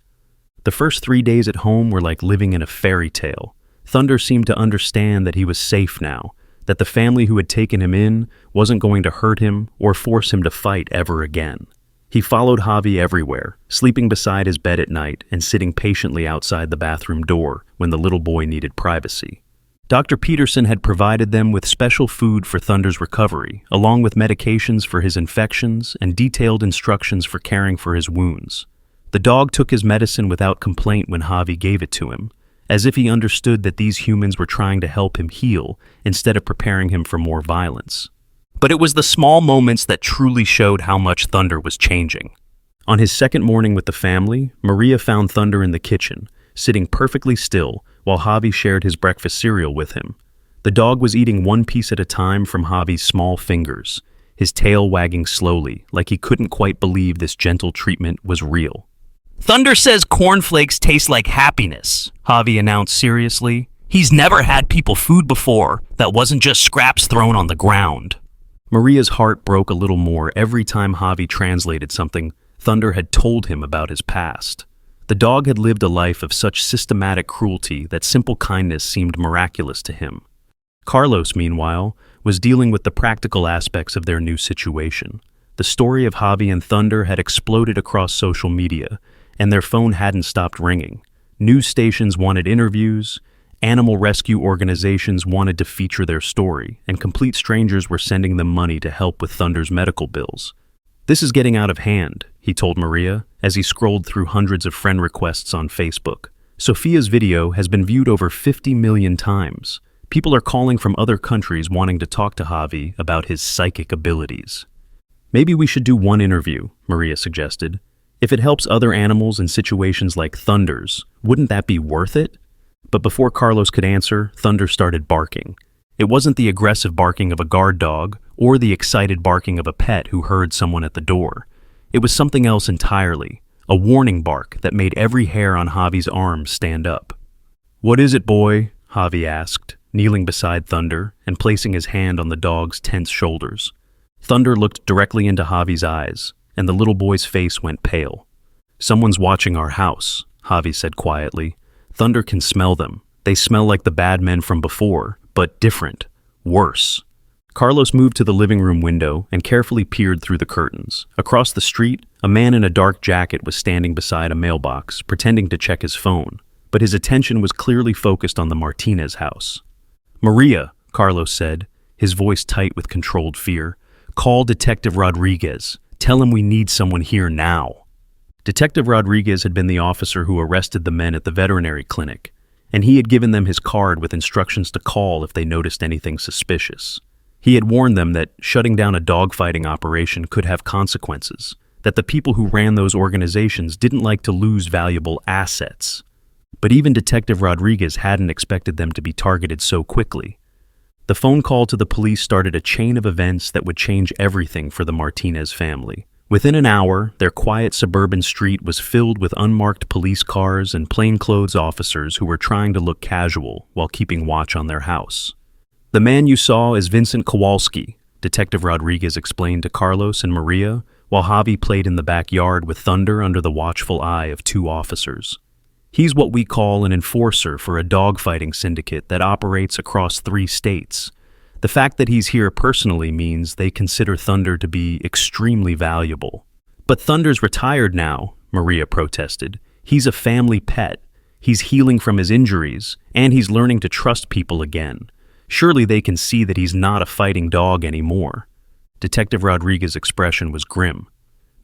The first 3 days at home were like living in a fairy tale. Thunder seemed to understand that he was safe now, that the family who had taken him in wasn't going to hurt him or force him to fight ever again. He followed Javi everywhere, sleeping beside his bed at night and sitting patiently outside the bathroom door when the little boy needed privacy. Dr. Peterson had provided them with special food for Thunder's recovery, along with medications for his infections and detailed instructions for caring for his wounds. The dog took his medicine without complaint when Javi gave it to him, as if he understood that these humans were trying to help him heal instead of preparing him for more violence. But it was the small moments that truly showed how much Thunder was changing. On his second morning with the family, Maria found Thunder in the kitchen, sitting perfectly still while Javi shared his breakfast cereal with him. The dog was eating one piece at a time from Javi's small fingers, his tail wagging slowly, like he couldn't quite believe this gentle treatment was real. Thunder says cornflakes taste like happiness, Javi announced seriously. He's never had people food before that wasn't just scraps thrown on the ground. Maria's heart broke a little more every time Javi translated something Thunder had told him about his past. The dog had lived a life of such systematic cruelty that simple kindness seemed miraculous to him. Carlos, meanwhile, was dealing with the practical aspects of their new situation. The story of Javi and Thunder had exploded across social media, and their phone hadn't stopped ringing. News stations wanted interviews, animal rescue organizations wanted to feature their story, and complete strangers were sending them money to help with Thunder's medical bills. This is getting out of hand, he told Maria as he scrolled through hundreds of friend requests on Facebook. Sophia's video has been viewed over 50 million times. People are calling from other countries wanting to talk to Javi about his psychic abilities. Maybe we should do one interview, Maria suggested. If it helps other animals in situations like Thunder's, wouldn't that be worth it? But before Carlos could answer, Thunder started barking. It wasn't the aggressive barking of a guard dog or the excited barking of a pet who heard someone at the door. It was something else entirely, a warning bark that made every hair on Javi's arms stand up. "What is it, boy?" Javi asked, kneeling beside Thunder and placing his hand on the dog's tense shoulders. Thunder looked directly into Javi's eyes, and the little boy's face went pale. "Someone's watching our house," Javi said quietly. "Thunder can smell them. They smell like the bad men from before, but different, worse." Carlos moved to the living room window and carefully peered through the curtains. Across the street, a man in a dark jacket was standing beside a mailbox, pretending to check his phone, but his attention was clearly focused on the Martinez house. "Maria," Carlos said, his voice tight with controlled fear, "call Detective Rodriguez. Tell him we need someone here now." Detective Rodriguez had been the officer who arrested the men at the veterinary clinic, and he had given them his card with instructions to call if they noticed anything suspicious. He had warned them that shutting down a dogfighting operation could have consequences, that the people who ran those organizations didn't like to lose valuable assets. But even Detective Rodriguez hadn't expected them to be targeted so quickly. The phone call to the police started a chain of events that would change everything for the Martinez family. Within an hour, their quiet suburban street was filled with unmarked police cars and plainclothes officers who were trying to look casual while keeping watch on their house. "The man you saw is Vincent Kowalski," Detective Rodriguez explained to Carlos and Maria, while Javi played in the backyard with Thunder under the watchful eye of two officers. "He's what we call an enforcer for a dogfighting syndicate that operates across 3 states. The fact that he's here personally means they consider Thunder to be extremely valuable." "But Thunder's retired now," Maria protested. "He's a family pet. He's healing from his injuries, and he's learning to trust people again. Surely they can see that he's not a fighting dog anymore." Detective Rodriguez's expression was grim.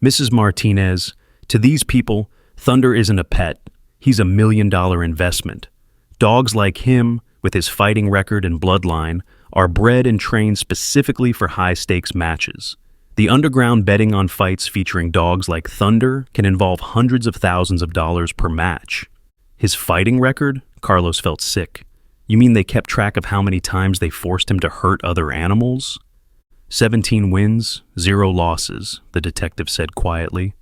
"Mrs. Martinez, to these people, Thunder isn't a pet. He's a $1 million investment. Dogs like him, with his fighting record and bloodline, are bred and trained specifically for high-stakes matches. The underground betting on fights featuring dogs like Thunder can involve hundreds of thousands of dollars per match." "His fighting record?" Carlos felt sick. "You mean they kept track of how many times they forced him to hurt other animals?" 17 wins, 0 losses, the detective said quietly.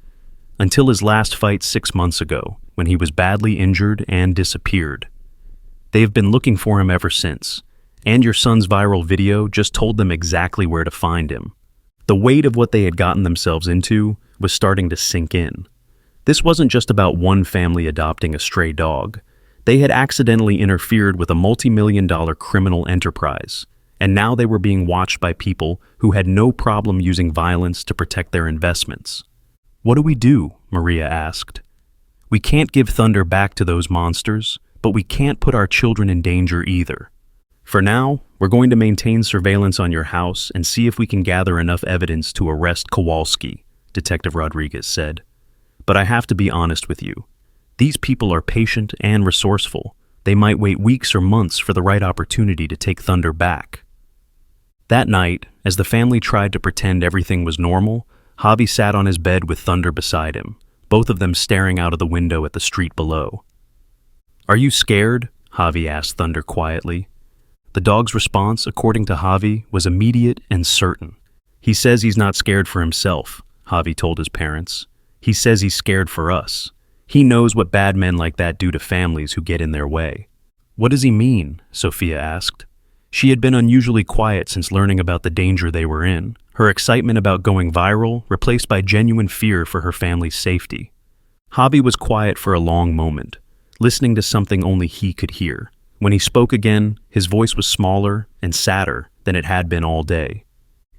"Until his last fight 6 months ago, when he was badly injured and disappeared. They've been looking for him ever since, and your son's viral video just told them exactly where to find him." The weight of what they had gotten themselves into was starting to sink in. This wasn't just about one family adopting a stray dog. They had accidentally interfered with a multi-million-dollar criminal enterprise, and now they were being watched by people who had no problem using violence to protect their investments. "What do we do?" Maria asked. "We can't give Thunder back to those monsters, but we can't put our children in danger either. For now, we're going to maintain surveillance on your house and see if we can gather enough evidence to arrest Kowalski," Detective Rodriguez said. "But I have to be honest with you. These people are patient and resourceful. They might wait weeks or months for the right opportunity to take Thunder back." That night, as the family tried to pretend everything was normal, Javi sat on his bed with Thunder beside him, both of them staring out of the window at the street below. "Are you scared?" Javi asked Thunder quietly. The dog's response, according to Javi, was immediate and certain. "He says he's not scared for himself," Javi told his parents. "He says he's scared for us. He knows what bad men like that do to families who get in their way." "What does he mean?" Sophia asked. She had been unusually quiet since learning about the danger they were in, her excitement about going viral replaced by genuine fear for her family's safety. Javi was quiet for a long moment, listening to something only he could hear. When he spoke again, his voice was smaller and sadder than it had been all day.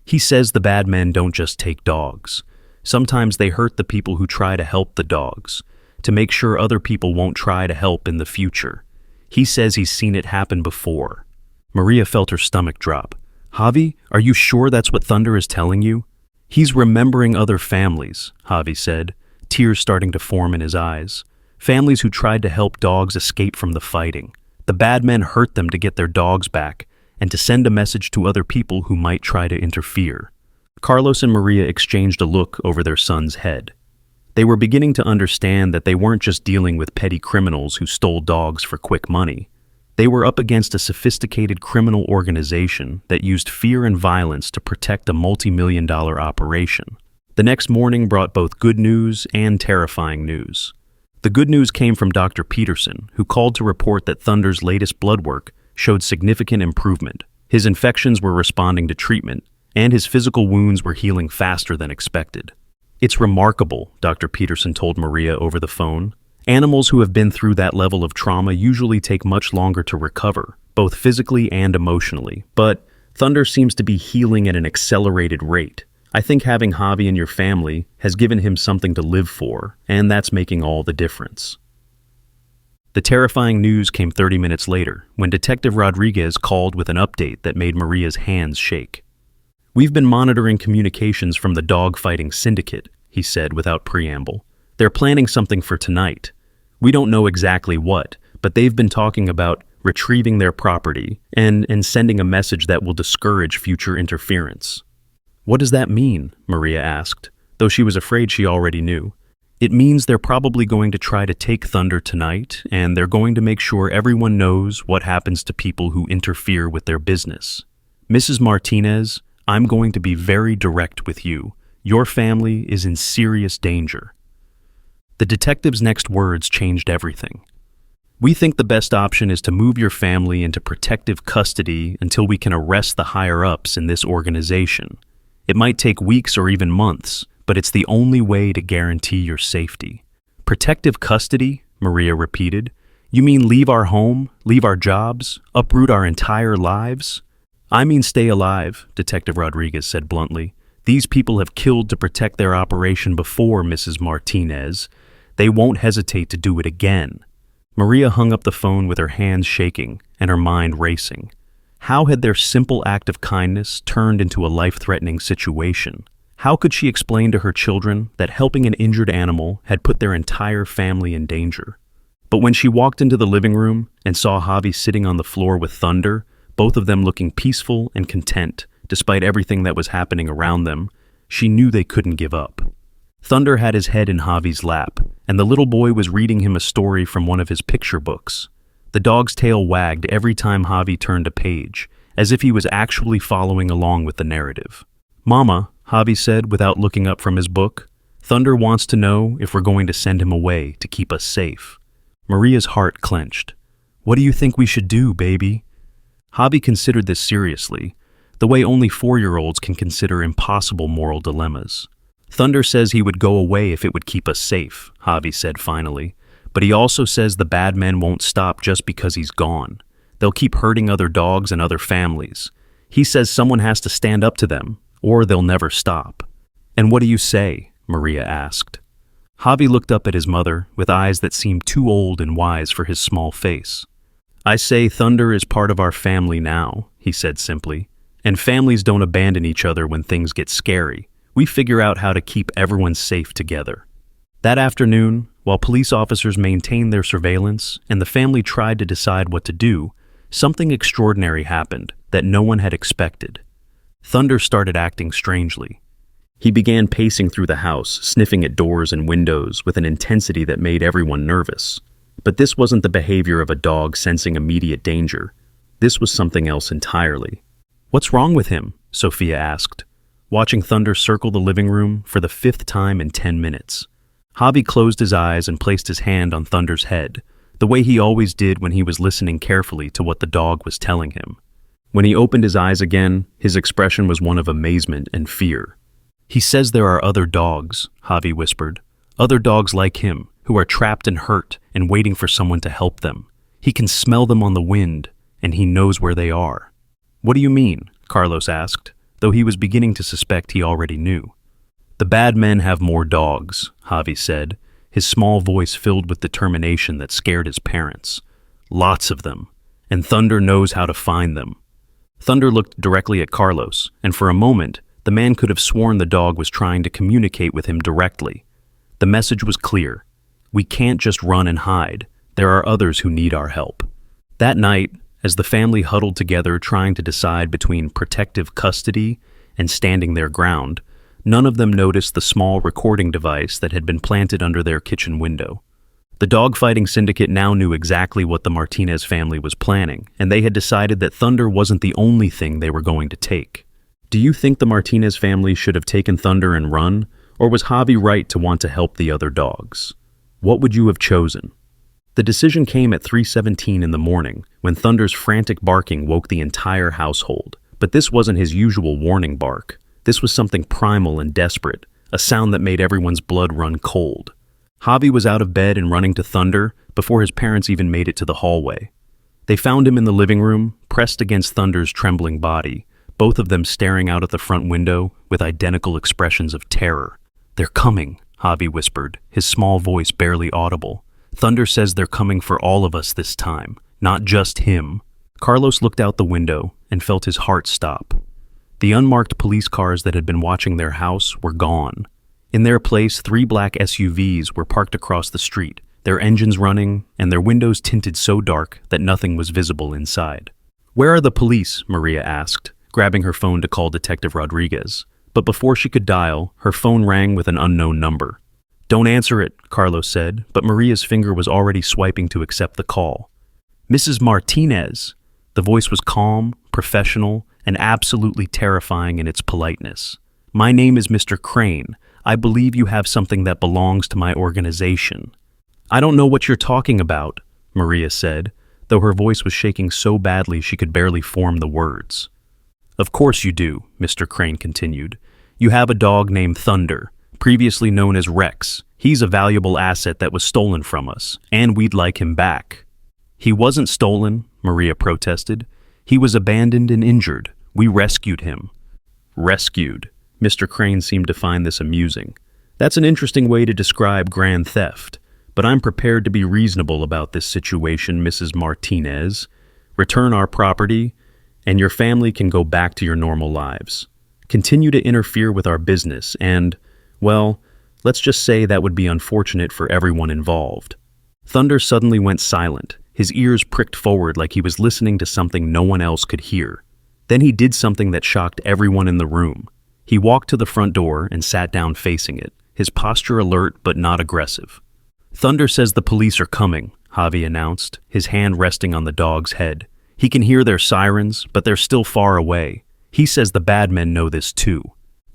"He says the bad men don't just take dogs. Sometimes they hurt the people who try to help the dogs, to make sure other people won't try to help in the future. He says he's seen it happen before." Maria felt her stomach drop. "Javi, are you sure that's what Thunder is telling you?" "He's remembering other families," Javi said, tears starting to form in his eyes. "Families who tried to help dogs escape from the fighting. The bad men hurt them to get their dogs back and to send a message to other people who might try to interfere." Carlos and Maria exchanged a look over their son's head. They were beginning to understand that they weren't just dealing with petty criminals who stole dogs for quick money. They were up against a sophisticated criminal organization that used fear and violence to protect a multi-million-dollar operation. The next morning brought both good news and terrifying news. The good news came from Dr. Peterson, who called to report that Thunder's latest blood work showed significant improvement. His infections were responding to treatment, and his physical wounds were healing faster than expected. "It's remarkable," Dr. Peterson told Maria over the phone. "Animals who have been through that level of trauma usually take much longer to recover, both physically and emotionally. But Thunder seems to be healing at an accelerated rate. I think having Javi in your family has given him something to live for, and that's making all the difference." The terrifying news came 30 minutes later, when Detective Rodriguez called with an update that made Maria's hands shake. "We've been monitoring communications from the dog-fighting syndicate," he said without preamble. "They're planning something for tonight. We don't know exactly what, but they've been talking about retrieving their property, and sending a message that will discourage future interference. What does that mean? Maria asked, though she was afraid she already knew. It means they're probably going to try to take Thunder tonight, and they're going to make sure everyone knows what happens to people who interfere with their business. Mrs. Martinez, I'm going to be very direct with you. Your family is in serious danger. The detective's next words changed everything. We think the best option is to move your family into protective custody until we can arrest the higher-ups in this organization. It might take weeks or even months, but it's the only way to guarantee your safety. Protective custody? Maria repeated. You mean leave our home, leave our jobs, uproot our entire lives? I mean stay alive, Detective Rodriguez said bluntly. These people have killed to protect their operation before, Mrs. Martinez. They won't hesitate to do it again. Maria hung up the phone with her hands shaking and her mind racing. How had their simple act of kindness turned into a life-threatening situation? How could she explain to her children that helping an injured animal had put their entire family in danger? But when she walked into the living room and saw Javi sitting on the floor with Thunder, both of them looking peaceful and content despite everything that was happening around them, she knew they couldn't give up. Thunder had his head in Javi's lap, and the little boy was reading him a story from one of his picture books. The dog's tail wagged every time Javi turned a page, as if he was actually following along with the narrative. Mama, Javi said without looking up from his book, Thunder wants to know if we're going to send him away to keep us safe. Maria's heart clenched. What do you think we should do, baby? Javi considered this seriously, the way only 4-year-olds can consider impossible moral dilemmas. Thunder says he would go away if it would keep us safe, Javi said finally, but he also says the bad men won't stop just because he's gone. They'll keep hurting other dogs and other families. He says someone has to stand up to them, or they'll never stop. And what do you say? Maria asked. Javi looked up at his mother with eyes that seemed too old and wise for his small face. I say Thunder is part of our family now, he said simply, and families don't abandon each other when things get scary. We figure out how to keep everyone safe together. That afternoon, while police officers maintained their surveillance and the family tried to decide what to do, something extraordinary happened that no one had expected. Thunder started acting strangely. He began pacing through the house, sniffing at doors and windows with an intensity that made everyone nervous. But this wasn't the behavior of a dog sensing immediate danger. This was something else entirely. What's wrong with him? Sophia asked, watching Thunder circle the living room for the 5th time in 10 minutes. Javi closed his eyes and placed his hand on Thunder's head, the way he always did when he was listening carefully to what the dog was telling him. When he opened his eyes again, his expression was one of amazement and fear. He says there are other dogs, Javi whispered. Other dogs like him, who are trapped and hurt and waiting for someone to help them. He can smell them on the wind, and he knows where they are. What do you mean? Carlos asked, though he was beginning to suspect he already knew. The bad men have more dogs, Javi said, his small voice filled with determination that scared his parents. Lots of them, and Thunder knows how to find them. Thunder looked directly at Carlos, and for a moment, the man could have sworn the dog was trying to communicate with him directly. The message was clear. We can't just run and hide. There are others who need our help. That night, as the family huddled together trying to decide between protective custody and standing their ground, none of them noticed the small recording device that had been planted under their kitchen window. The dogfighting syndicate now knew exactly what the Martinez family was planning, and they had decided that Thunder wasn't the only thing they were going to take. Do you think the Martinez family should have taken Thunder and run, or was Javi right to want to help the other dogs? What would you have chosen? The decision came at 3:17 in the morning, when Thunder's frantic barking woke the entire household. But this wasn't his usual warning bark. This was something primal and desperate, a sound that made everyone's blood run cold. Javi was out of bed and running to Thunder before his parents even made it to the hallway. They found him in the living room, pressed against Thunder's trembling body, both of them staring out at the front window with identical expressions of terror. They're coming, Javi whispered, his small voice barely audible. Thunder says they're coming for all of us this time, not just him. Carlos looked out the window and felt his heart stop. The unmarked police cars that had been watching their house were gone. In their place, 3 black SUVs were parked across the street, their engines running, and their windows tinted so dark that nothing was visible inside. "Where are the police?" Maria asked, grabbing her phone to call Detective Rodriguez. But before she could dial, her phone rang with an unknown number. "Don't answer it," Carlos said, but Maria's finger was already swiping to accept the call. "Mrs. Martinez." The voice was calm, professional, and absolutely terrifying in its politeness. "My name is Mr. Crane. I believe you have something that belongs to my organization." "I don't know what you're talking about," Maria said, though her voice was shaking so badly she could barely form the words. "Of course you do," Mr. Crane continued. "You have a dog named Thunder, previously known as Rex. He's a valuable asset that was stolen from us, and we'd like him back." "He wasn't stolen," Maria protested. "He was abandoned and injured. We rescued him." "Rescued?" Mr. Crane seemed to find this amusing. "That's an interesting way to describe grand theft, but I'm prepared to be reasonable about this situation, Mrs. Martinez. Return our property, and your family can go back to your normal lives. Continue to interfere with our business, and, well, let's just say that would be unfortunate for everyone involved." Thunder suddenly went silent, his ears pricked forward like he was listening to something no one else could hear. Then he did something that shocked everyone in the room. He walked to the front door and sat down facing it, his posture alert but not aggressive. "Thunder says the police are coming," Javi announced, his hand resting on the dog's head. "He can hear their sirens, but they're still far away. He says the bad men know this too."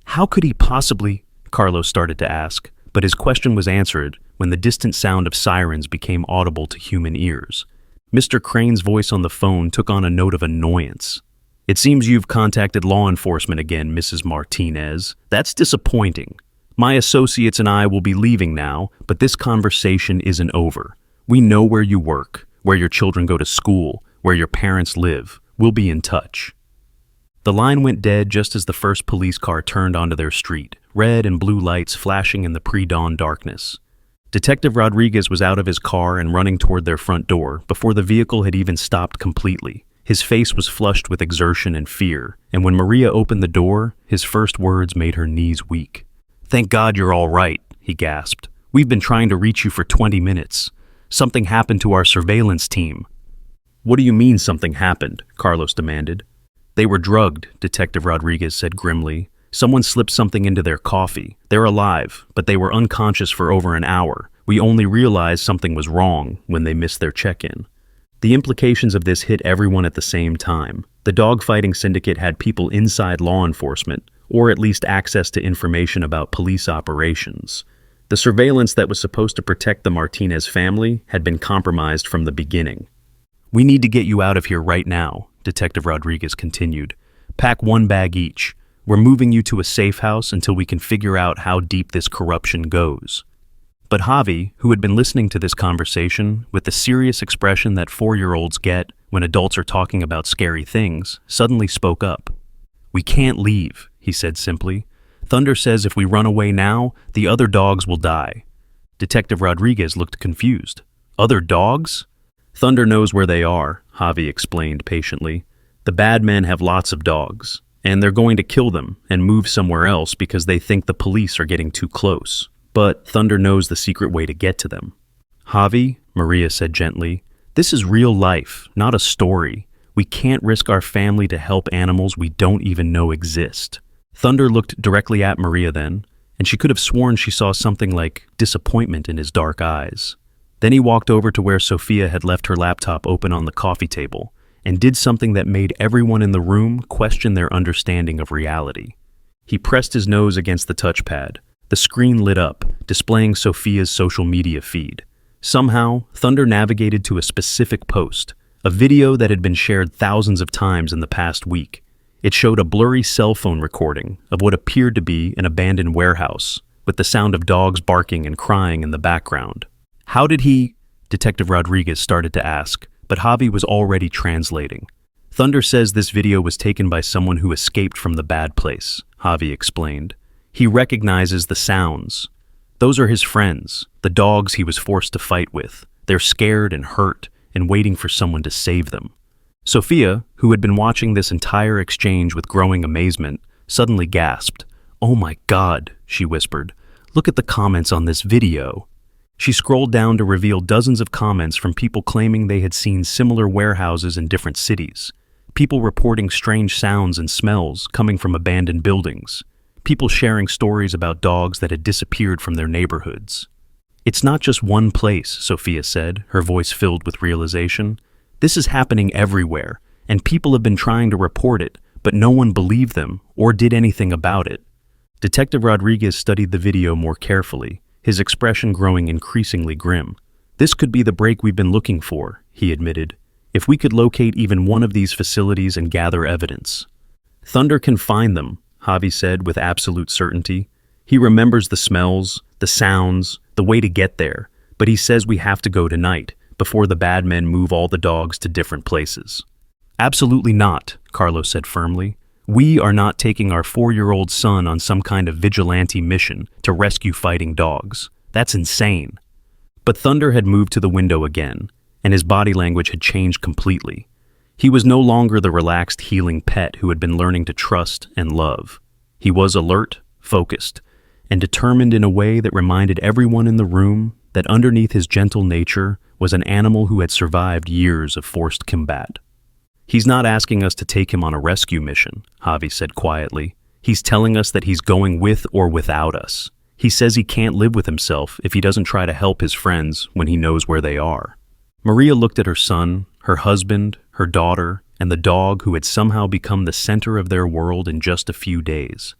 "How could he possibly?" Carlos started to ask, but his question was answered when the distant sound of sirens became audible to human ears. Mr. Crane's voice on the phone took on a note of annoyance. "It seems you've contacted law enforcement again, Mrs. Martinez. That's disappointing. My associates and I will be leaving now, but this conversation isn't over. We know where you work, where your children go to school, where your parents live. We'll be in touch." The line went dead just as the first police car turned onto their street, red and blue lights flashing in the pre-dawn darkness. Detective Rodriguez was out of his car and running toward their front door before the vehicle had even stopped completely. His face was flushed with exertion and fear, and when Maria opened the door, his first words made her knees weak. "Thank God you're all right," he gasped. "We've been trying to reach you for 20 minutes. Something happened to our surveillance team." "What do you mean something happened?" Carlos demanded. "They were drugged," Detective Rodriguez said grimly. "Someone slipped something into their coffee. They're alive, but they were unconscious for over an hour. We only realized something was wrong when they missed their check-in." The implications of this hit everyone at the same time. The dogfighting syndicate had people inside law enforcement, or at least access to information about police operations. The surveillance that was supposed to protect the Martinez family had been compromised from the beginning. "We need to get you out of here right now," Detective Rodriguez continued. "Pack one bag each. We're moving you to a safe house until we can figure out how deep this corruption goes." But Javi, who had been listening to this conversation with the serious expression that 4-year-olds get when adults are talking about scary things, suddenly spoke up. "We can't leave," he said simply. "Thunder says if we run away now, the other dogs will die." Detective Rodriguez looked confused. "Other dogs?" "Thunder knows where they are," Javi explained patiently. "The bad men have lots of dogs, and they're going to kill them and move somewhere else because they think the police are getting too close. But Thunder knows the secret way to get to them." "Javi," Maria said gently, "this is real life, not a story. We can't risk our family to help animals we don't even know exist." Thunder looked directly at Maria then, and she could have sworn she saw something like disappointment in his dark eyes. Then he walked over to where Sophia had left her laptop open on the coffee table and did something that made everyone in the room question their understanding of reality. He pressed his nose against the touchpad. The screen lit up, displaying Sophia's social media feed. Somehow, Thunder navigated to a specific post, a video that had been shared thousands of times in the past week. It showed a blurry cell phone recording of what appeared to be an abandoned warehouse, with the sound of dogs barking and crying in the background. "How did he?" Detective Rodriguez started to ask, but Javi was already translating. "Thunder says this video was taken by someone who escaped from the bad place," Javi explained. "He recognizes the sounds. Those are his friends, the dogs he was forced to fight with. They're scared and hurt and waiting for someone to save them." Sophia, who had been watching this entire exchange with growing amazement, suddenly gasped. "Oh my God," she whispered. "Look at the comments on this video." She scrolled down to reveal dozens of comments from people claiming they had seen similar warehouses in different cities. People reporting strange sounds and smells coming from abandoned buildings. People sharing stories about dogs that had disappeared from their neighborhoods. "It's not just one place," Sophia said, her voice filled with realization. "This is happening everywhere, and people have been trying to report it, but no one believed them or did anything about it." Detective Rodriguez studied the video more carefully, his expression growing increasingly grim. "This could be the break we've been looking for," he admitted. "If we could locate even one of these facilities and gather evidence." "Thunder can find them," Javi said with absolute certainty. "He remembers the smells, the sounds, the way to get there, but he says we have to go tonight, before the bad men move all the dogs to different places." "Absolutely not," Carlos said firmly. "We are not taking our 4-year-old son on some kind of vigilante mission to rescue fighting dogs. That's insane." But Thunder had moved to the window again, and his body language had changed completely. He was no longer the relaxed, healing pet who had been learning to trust and love. He was alert, focused, and determined in a way that reminded everyone in the room that underneath his gentle nature was an animal who had survived years of forced combat. "He's not asking us to take him on a rescue mission," Javi said quietly. "He's telling us that he's going with or without us. He says he can't live with himself if he doesn't try to help his friends when he knows where they are." Maria looked at her son, her husband, her daughter, and the dog who had somehow become the center of their world in just a few days.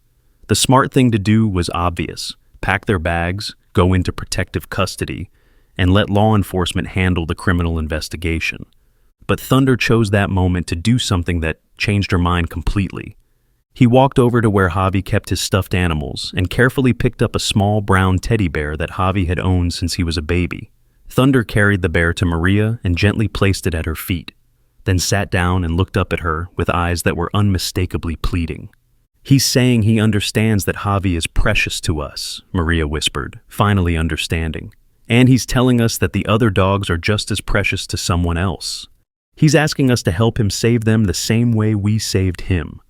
The smart thing to do was obvious: pack their bags, go into protective custody, and let law enforcement handle the criminal investigation. But Thunder chose that moment to do something that changed her mind completely. He walked over to where Javi kept his stuffed animals and carefully picked up a small brown teddy bear that Javi had owned since he was a baby. Thunder carried the bear to Maria and gently placed it at her feet, then sat down and looked up at her with eyes that were unmistakably pleading. "He's saying he understands that Javi is precious to us," Maria whispered, finally understanding. "And he's telling us that the other dogs are just as precious to someone else. He's asking us to help him save them the same way we saved him."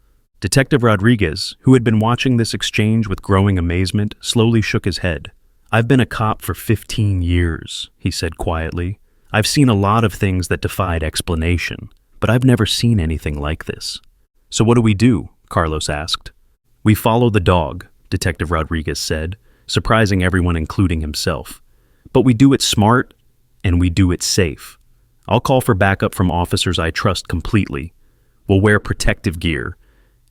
Detective Rodriguez, who had been watching this exchange with growing amazement, slowly shook his head. "I've been a cop for 15 years, he said quietly. "I've seen a lot of things that defied explanation, but I've never seen anything like this." "So what do we do?" Carlos asked. "We follow the dog," Detective Rodriguez said, surprising everyone including himself. "But we do it smart, and we do it safe. I'll call for backup from officers I trust completely. We'll wear protective gear,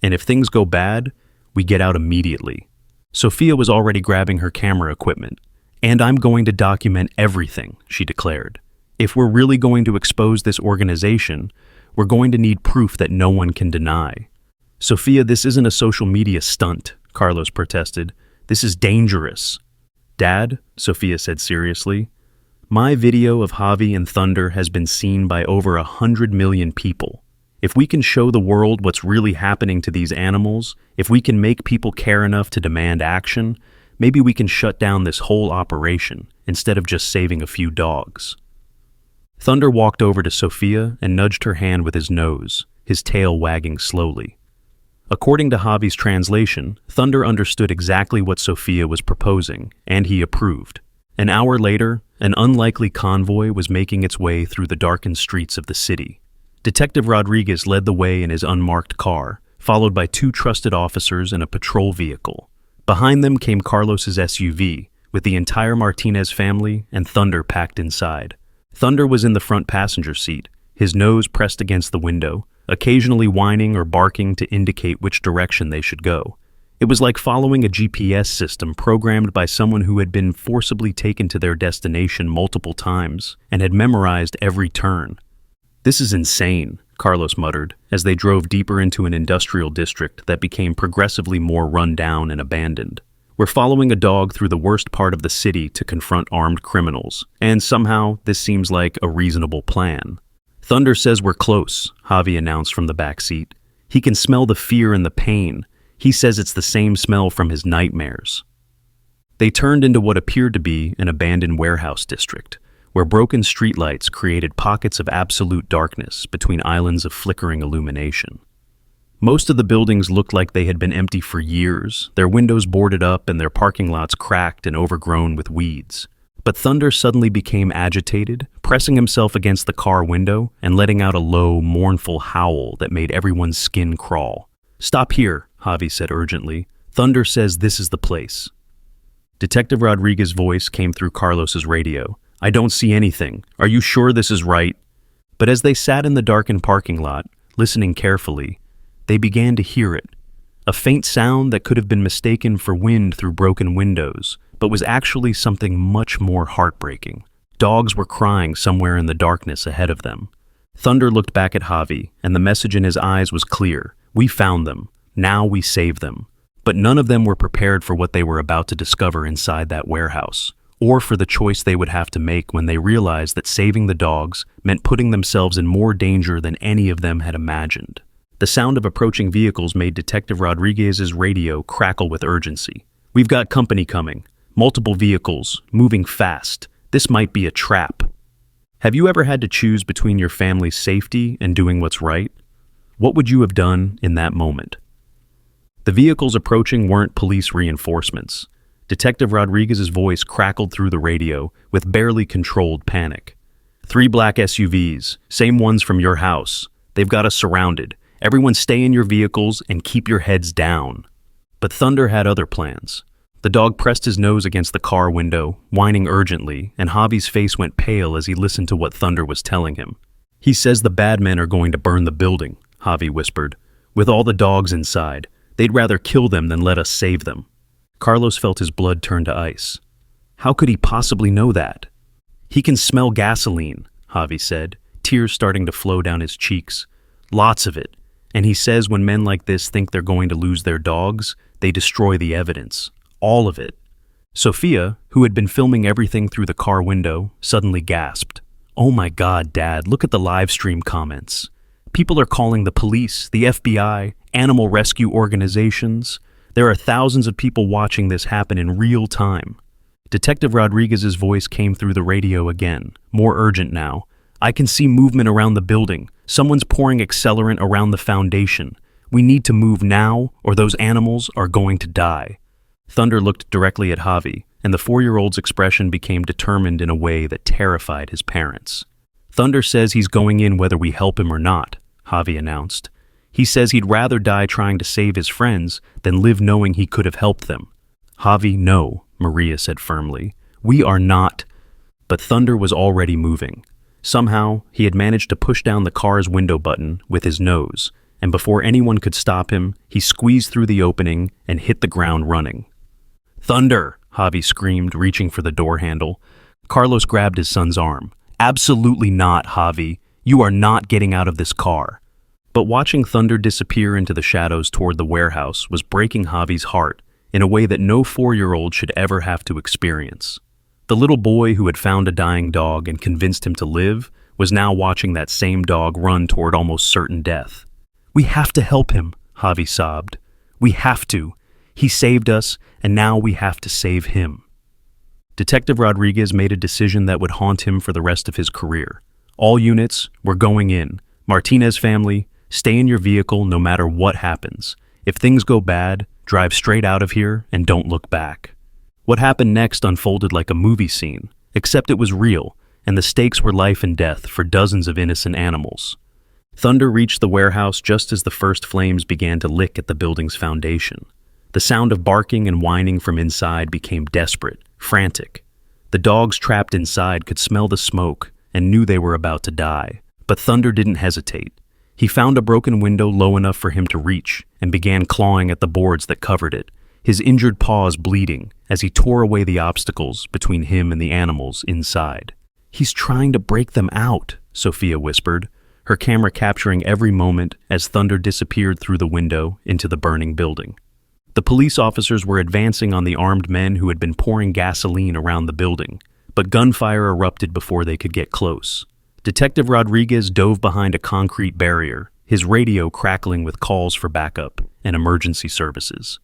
and if things go bad, we get out immediately." Sophia was already grabbing her camera equipment. "And I'm going to document everything," she declared. "If we're really going to expose this organization, we're going to need proof that no one can deny." "Sophia, this isn't a social media stunt," Carlos protested. "This is dangerous." "Dad," Sophia said seriously, "my video of Javi and Thunder has been seen by over 100 million people. If we can show the world what's really happening to these animals, if we can make people care enough to demand action, maybe we can shut down this whole operation instead of just saving a few dogs." Thunder walked over to Sophia and nudged her hand with his nose, his tail wagging slowly. According to Javi's translation, Thunder understood exactly what Sophia was proposing, and he approved. An hour later, an unlikely convoy was making its way through the darkened streets of the city. Detective Rodriguez led the way in his unmarked car, followed by 2 trusted officers in a patrol vehicle. Behind them came Carlos's SUV, with the entire Martinez family and Thunder packed inside. Thunder was in the front passenger seat, his nose pressed against the window, occasionally whining or barking to indicate which direction they should go. It was like following a GPS system programmed by someone who had been forcibly taken to their destination multiple times and had memorized every turn. "This is insane," Carlos muttered, as they drove deeper into an industrial district that became progressively more run down and abandoned. "We're following a dog through the worst part of the city to confront armed criminals, and somehow this seems like a reasonable plan." "Thunder says we're close," Javi announced from the back seat. "He can smell the fear and the pain. He says it's the same smell from his nightmares." They turned into what appeared to be an abandoned warehouse district, where broken streetlights created pockets of absolute darkness between islands of flickering illumination. Most of the buildings looked like they had been empty for years, their windows boarded up and their parking lots cracked and overgrown with weeds. But Thunder suddenly became agitated, pressing himself against the car window and letting out a low, mournful howl that made everyone's skin crawl. "Stop here," Javi said urgently. "Thunder says this is the place." Detective Rodriguez's voice came through Carlos's radio. "I don't see anything. Are you sure this is right?" But as they sat in the darkened parking lot, listening carefully, they began to hear it. A faint sound that could have been mistaken for wind through broken windows, but was actually something much more heartbreaking. Dogs were crying somewhere in the darkness ahead of them. Thunder looked back at Javi, and the message in his eyes was clear. We found them. Now we save them. But none of them were prepared for what they were about to discover inside that warehouse, or for the choice they would have to make when they realized that saving the dogs meant putting themselves in more danger than any of them had imagined. The sound of approaching vehicles made Detective Rodriguez's radio crackle with urgency. "We've got company coming. Multiple vehicles, moving fast. This might be a trap." Have you ever had to choose between your family's safety and doing what's right? What would you have done in that moment? The vehicles approaching weren't police reinforcements. Detective Rodriguez's voice crackled through the radio with barely controlled panic. "3 black SUVs, same ones from your house. They've got us surrounded. Everyone stay in your vehicles and keep your heads down." But Thunder had other plans. The dog pressed his nose against the car window, whining urgently, and Javi's face went pale as he listened to what Thunder was telling him. "He says the bad men are going to burn the building," Javi whispered. "With all the dogs inside. They'd rather kill them than let us save them." Carlos felt his blood turn to ice. How could he possibly know that? "He can smell gasoline," Javi said, tears starting to flow down his cheeks. "Lots of it. And he says when men like this think they're going to lose their dogs, they destroy the evidence. All of it." Sophia, who had been filming everything through the car window, suddenly gasped. "Oh my God, Dad, look at the live stream comments. People are calling the police, the FBI, animal rescue organizations. There are thousands of people watching this happen in real time." Detective Rodriguez's voice came through the radio again, more urgent now. "I can see movement around the building. Someone's pouring accelerant around the foundation. We need to move now, or those animals are going to die." Thunder looked directly at Javi, and the 4-year-old's expression became determined in a way that terrified his parents. "Thunder says he's going in whether we help him or not," Javi announced. "He says he'd rather die trying to save his friends than live knowing he could have helped them." "Javi, no," Maria said firmly. "We are not." But Thunder was already moving. Somehow, he had managed to push down the car's window button with his nose, and before anyone could stop him, he squeezed through the opening and hit the ground running. "Thunder!" Javi screamed, reaching for the door handle. Carlos grabbed his son's arm. "Absolutely not, Javi. You are not getting out of this car." But watching Thunder disappear into the shadows toward the warehouse was breaking Javi's heart in a way that no 4-year-old should ever have to experience. The little boy who had found a dying dog and convinced him to live was now watching that same dog run toward almost certain death. "We have to help him," Javi sobbed. "We have to. He saved us, and now we have to save him." Detective Rodriguez made a decision that would haunt him for the rest of his career. All units were going in. Martinez family, stay in your vehicle no matter what happens. If things go bad, drive straight out of here and don't look back. What happened next unfolded like a movie scene, except it was real, and the stakes were life and death for dozens of innocent animals. Thunder reached the warehouse just as the first flames began to lick at the building's foundation. The sound of barking and whining from inside became desperate, frantic. The dogs trapped inside could smell the smoke and knew they were about to die. But Thunder didn't hesitate. He found a broken window low enough for him to reach and began clawing at the boards that covered it, his injured paws bleeding as he tore away the obstacles between him and the animals inside. "He's trying to break them out," Sophia whispered, her camera capturing every moment as Thunder disappeared through the window into the burning building. The police officers were advancing on the armed men who had been pouring gasoline around the building, but gunfire erupted before they could get close. Detective Rodriguez dove behind a concrete barrier, his radio crackling with calls for backup and emergency services.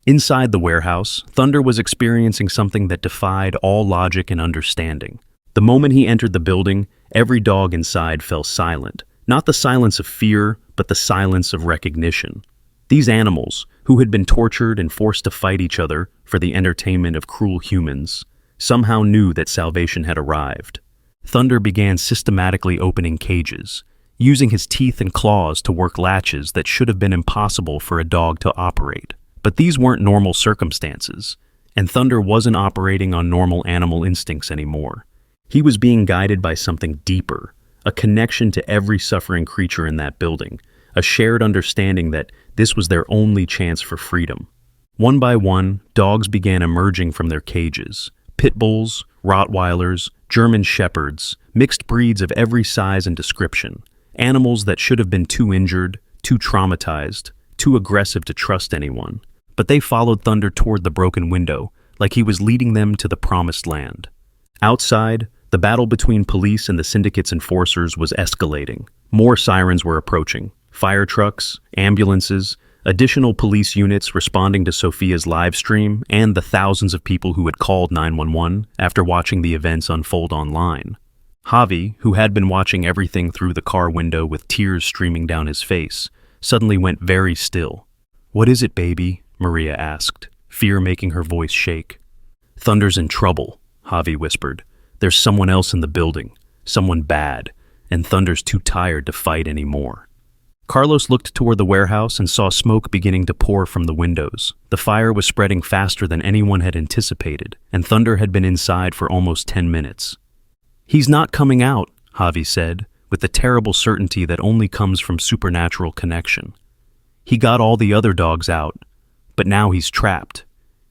Inside the warehouse, Thunder was experiencing something that defied all logic and understanding. The moment he entered the building, every dog inside fell silent. Not the silence of fear, but the silence of recognition. These animals, who had been tortured and forced to fight each other for the entertainment of cruel humans, somehow knew that salvation had arrived. Thunder began systematically opening cages, using his teeth and claws to work latches that should have been impossible for a dog to operate. But these weren't normal circumstances, and Thunder wasn't operating on normal animal instincts anymore. He was being guided by something deeper, a connection to every suffering creature in that building, a shared understanding that this was their only chance for freedom. One by one, dogs began emerging from their cages. Pit bulls, Rottweilers, German Shepherds, mixed breeds of every size and description. Animals that should have been too injured, too traumatized, too aggressive to trust anyone. But they followed Thunder toward the broken window, like he was leading them to the promised land. Outside, the battle between police and the syndicate's enforcers was escalating. More sirens were approaching. Fire trucks, ambulances, additional police units responding to Sophia's live stream, and the thousands of people who had called 911 after watching the events unfold online. Javi, who had been watching everything through the car window with tears streaming down his face, suddenly went very still. "What is it, baby?" Maria asked, fear making her voice shake. "Thunder's in trouble," Javi whispered. "There's someone else in the building, someone bad, and Thunder's too tired to fight anymore." Carlos looked toward the warehouse and saw smoke beginning to pour from the windows. The fire was spreading faster than anyone had anticipated, and Thunder had been inside for almost 10 minutes. "He's not coming out," Javi said, with the terrible certainty that only comes from supernatural connection. "He got all the other dogs out, but now he's trapped,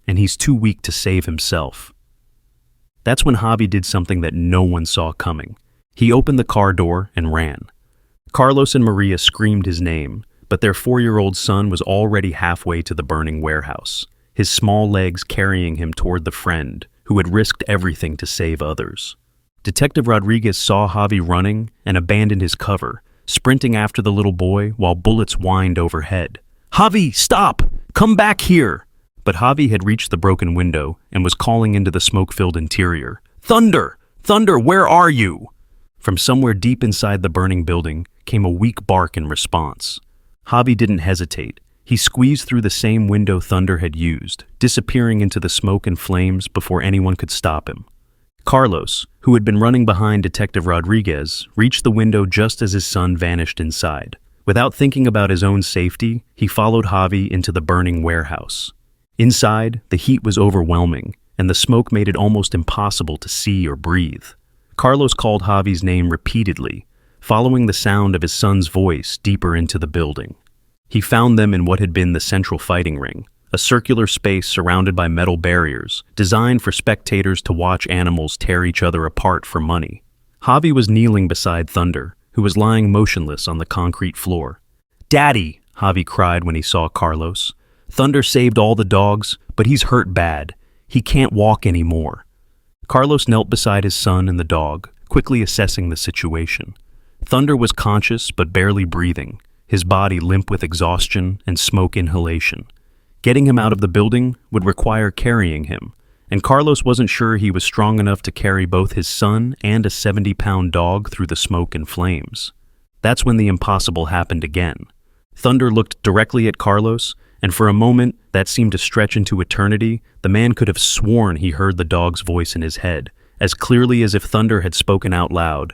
and he's too weak to save himself." That's when Javi did something that no one saw coming. He opened the car door and ran. Carlos and Maria screamed his name, but their 4-year-old son was already halfway to the burning warehouse, his small legs carrying him toward the friend who had risked everything to save others. Detective Rodriguez saw Javi running and abandoned his cover, sprinting after the little boy while bullets whined overhead. "Javi, stop! Come back here!" But Javi had reached the broken window and was calling into the smoke-filled interior. "Thunder! Thunder, where are you?" From somewhere deep inside the burning building came a weak bark in response. Javi didn't hesitate. He squeezed through the same window Thunder had used, disappearing into the smoke and flames before anyone could stop him. Carlos, who had been running behind Detective Rodriguez, reached the window just as his son vanished inside. Without thinking about his own safety, he followed Javi into the burning warehouse. Inside, the heat was overwhelming, and the smoke made it almost impossible to see or breathe. Carlos called Javi's name repeatedly, following the sound of his son's voice deeper into the building. He found them in what had been the central fighting ring, a circular space surrounded by metal barriers, designed for spectators to watch animals tear each other apart for money. Javi was kneeling beside Thunder, who was lying motionless on the concrete floor. "Daddy!" Javi cried when he saw Carlos. "Thunder saved all the dogs, but he's hurt bad. He can't walk anymore." Carlos knelt beside his son and the dog, quickly assessing the situation. Thunder was conscious but barely breathing, his body limp with exhaustion and smoke inhalation. Getting him out of the building would require carrying him, and Carlos wasn't sure he was strong enough to carry both his son and a 70-pound dog through the smoke and flames. That's when the impossible happened again. Thunder looked directly at Carlos, and for a moment that seemed to stretch into eternity. The man could have sworn he heard the dog's voice in his head, as clearly as if Thunder had spoken out loud.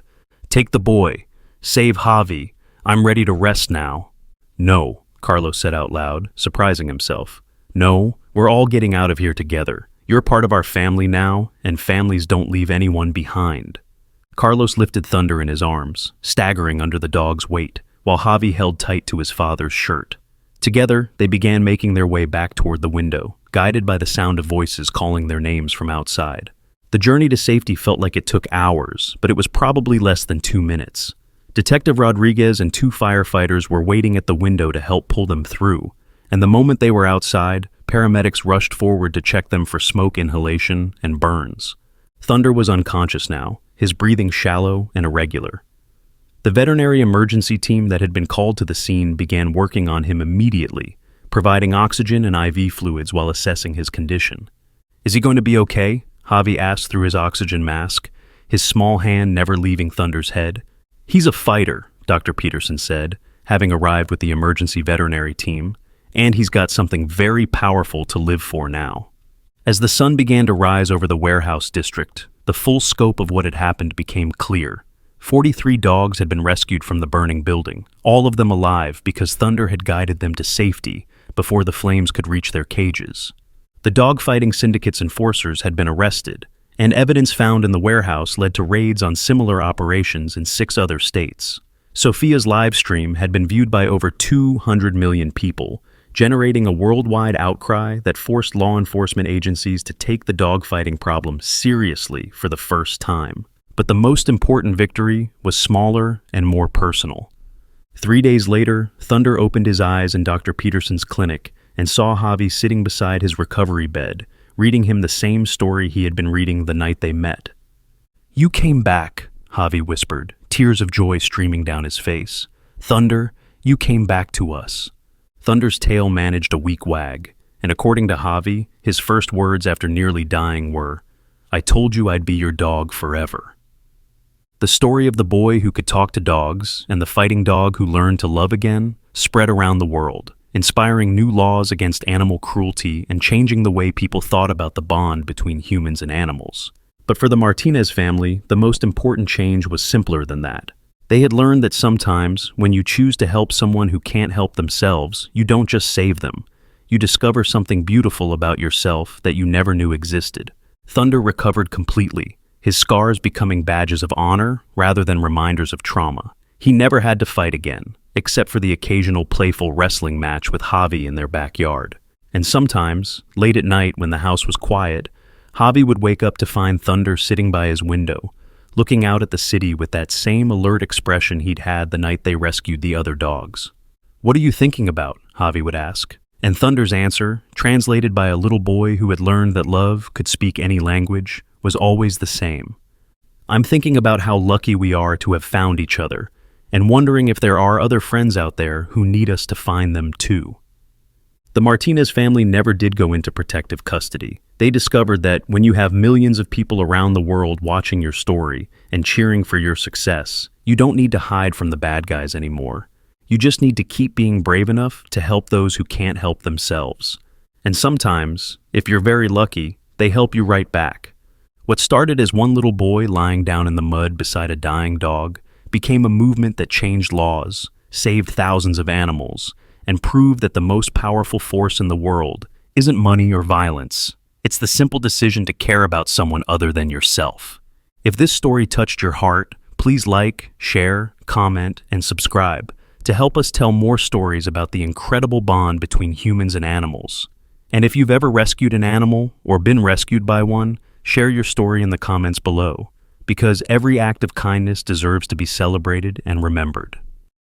"Take the boy. Save Javi. I'm ready to rest now." "No," Carlos said out loud, surprising himself. "No, we're all getting out of here together. You're part of our family now, and families don't leave anyone behind." Carlos lifted Thunder in his arms, staggering under the dog's weight, while Javi held tight to his father's shirt. Together, they began making their way back toward the window, guided by the sound of voices calling their names from outside. The journey to safety felt like it took hours, but it was probably less than 2 minutes. Detective Rodriguez and 2 firefighters were waiting at the window to help pull them through, and the moment they were outside, paramedics rushed forward to check them for smoke inhalation and burns. Thunder was unconscious now, his breathing shallow and irregular. The veterinary emergency team that had been called to the scene began working on him immediately, providing oxygen and IV fluids while assessing his condition. "Is he going to be okay?" Javi asked through his oxygen mask, his small hand never leaving Thunder's head. "He's a fighter," Dr. Peterson said, having arrived with the emergency veterinary team, "and he's got something very powerful to live for now." As the sun began to rise over the warehouse district, the full scope of what had happened became clear. 43 dogs had been rescued from the burning building, all of them alive because Thunder had guided them to safety before the flames could reach their cages. The dogfighting syndicate's enforcers had been arrested, and evidence found in the warehouse led to raids on similar operations in 6 other states. Sophia's live stream had been viewed by over 200 million people, generating a worldwide outcry that forced law enforcement agencies to take the dogfighting problem seriously for the first time. But the most important victory was smaller and more personal. 3 days later, Thunder opened his eyes in Dr. Peterson's clinic and saw Javi sitting beside his recovery bed, reading him the same story he had been reading the night they met. "You came back," Javi whispered, tears of joy streaming down his face. "Thunder, you came back to us." Thunder's tail managed a weak wag, and according to Javi, his first words after nearly dying were, "I told you I'd be your dog forever." The story of the boy who could talk to dogs and the fighting dog who learned to love again spread around the world, inspiring new laws against animal cruelty and changing the way people thought about the bond between humans and animals. But for the Martinez family, the most important change was simpler than that. They had learned that sometimes, when you choose to help someone who can't help themselves, you don't just save them. You discover something beautiful about yourself that you never knew existed. Thunder recovered completely, his scars becoming badges of honor rather than reminders of trauma. He never had to fight again, except for the occasional playful wrestling match with Javi in their backyard. And sometimes, late at night when the house was quiet, Javi would wake up to find Thunder sitting by his window, looking out at the city with that same alert expression he'd had the night they rescued the other dogs. "What are you thinking about?" Javi would ask. And Thunder's answer, translated by a little boy who had learned that love could speak any language, was always the same. "I'm thinking about how lucky we are to have found each other, and wondering if there are other friends out there who need us to find them too." The Martinez family never did go into protective custody. They discovered that when you have millions of people around the world watching your story and cheering for your success, you don't need to hide from the bad guys anymore. You just need to keep being brave enough to help those who can't help themselves. And sometimes, if you're very lucky, they help you right back. What started as one little boy lying down in the mud beside a dying dog became a movement that changed laws, saved thousands of animals, and proved that the most powerful force in the world isn't money or violence. It's the simple decision to care about someone other than yourself. If this story touched your heart, please like, share, comment, and subscribe to help us tell more stories about the incredible bond between humans and animals. And if you've ever rescued an animal or been rescued by one, share your story in the comments below, because every act of kindness deserves to be celebrated and remembered.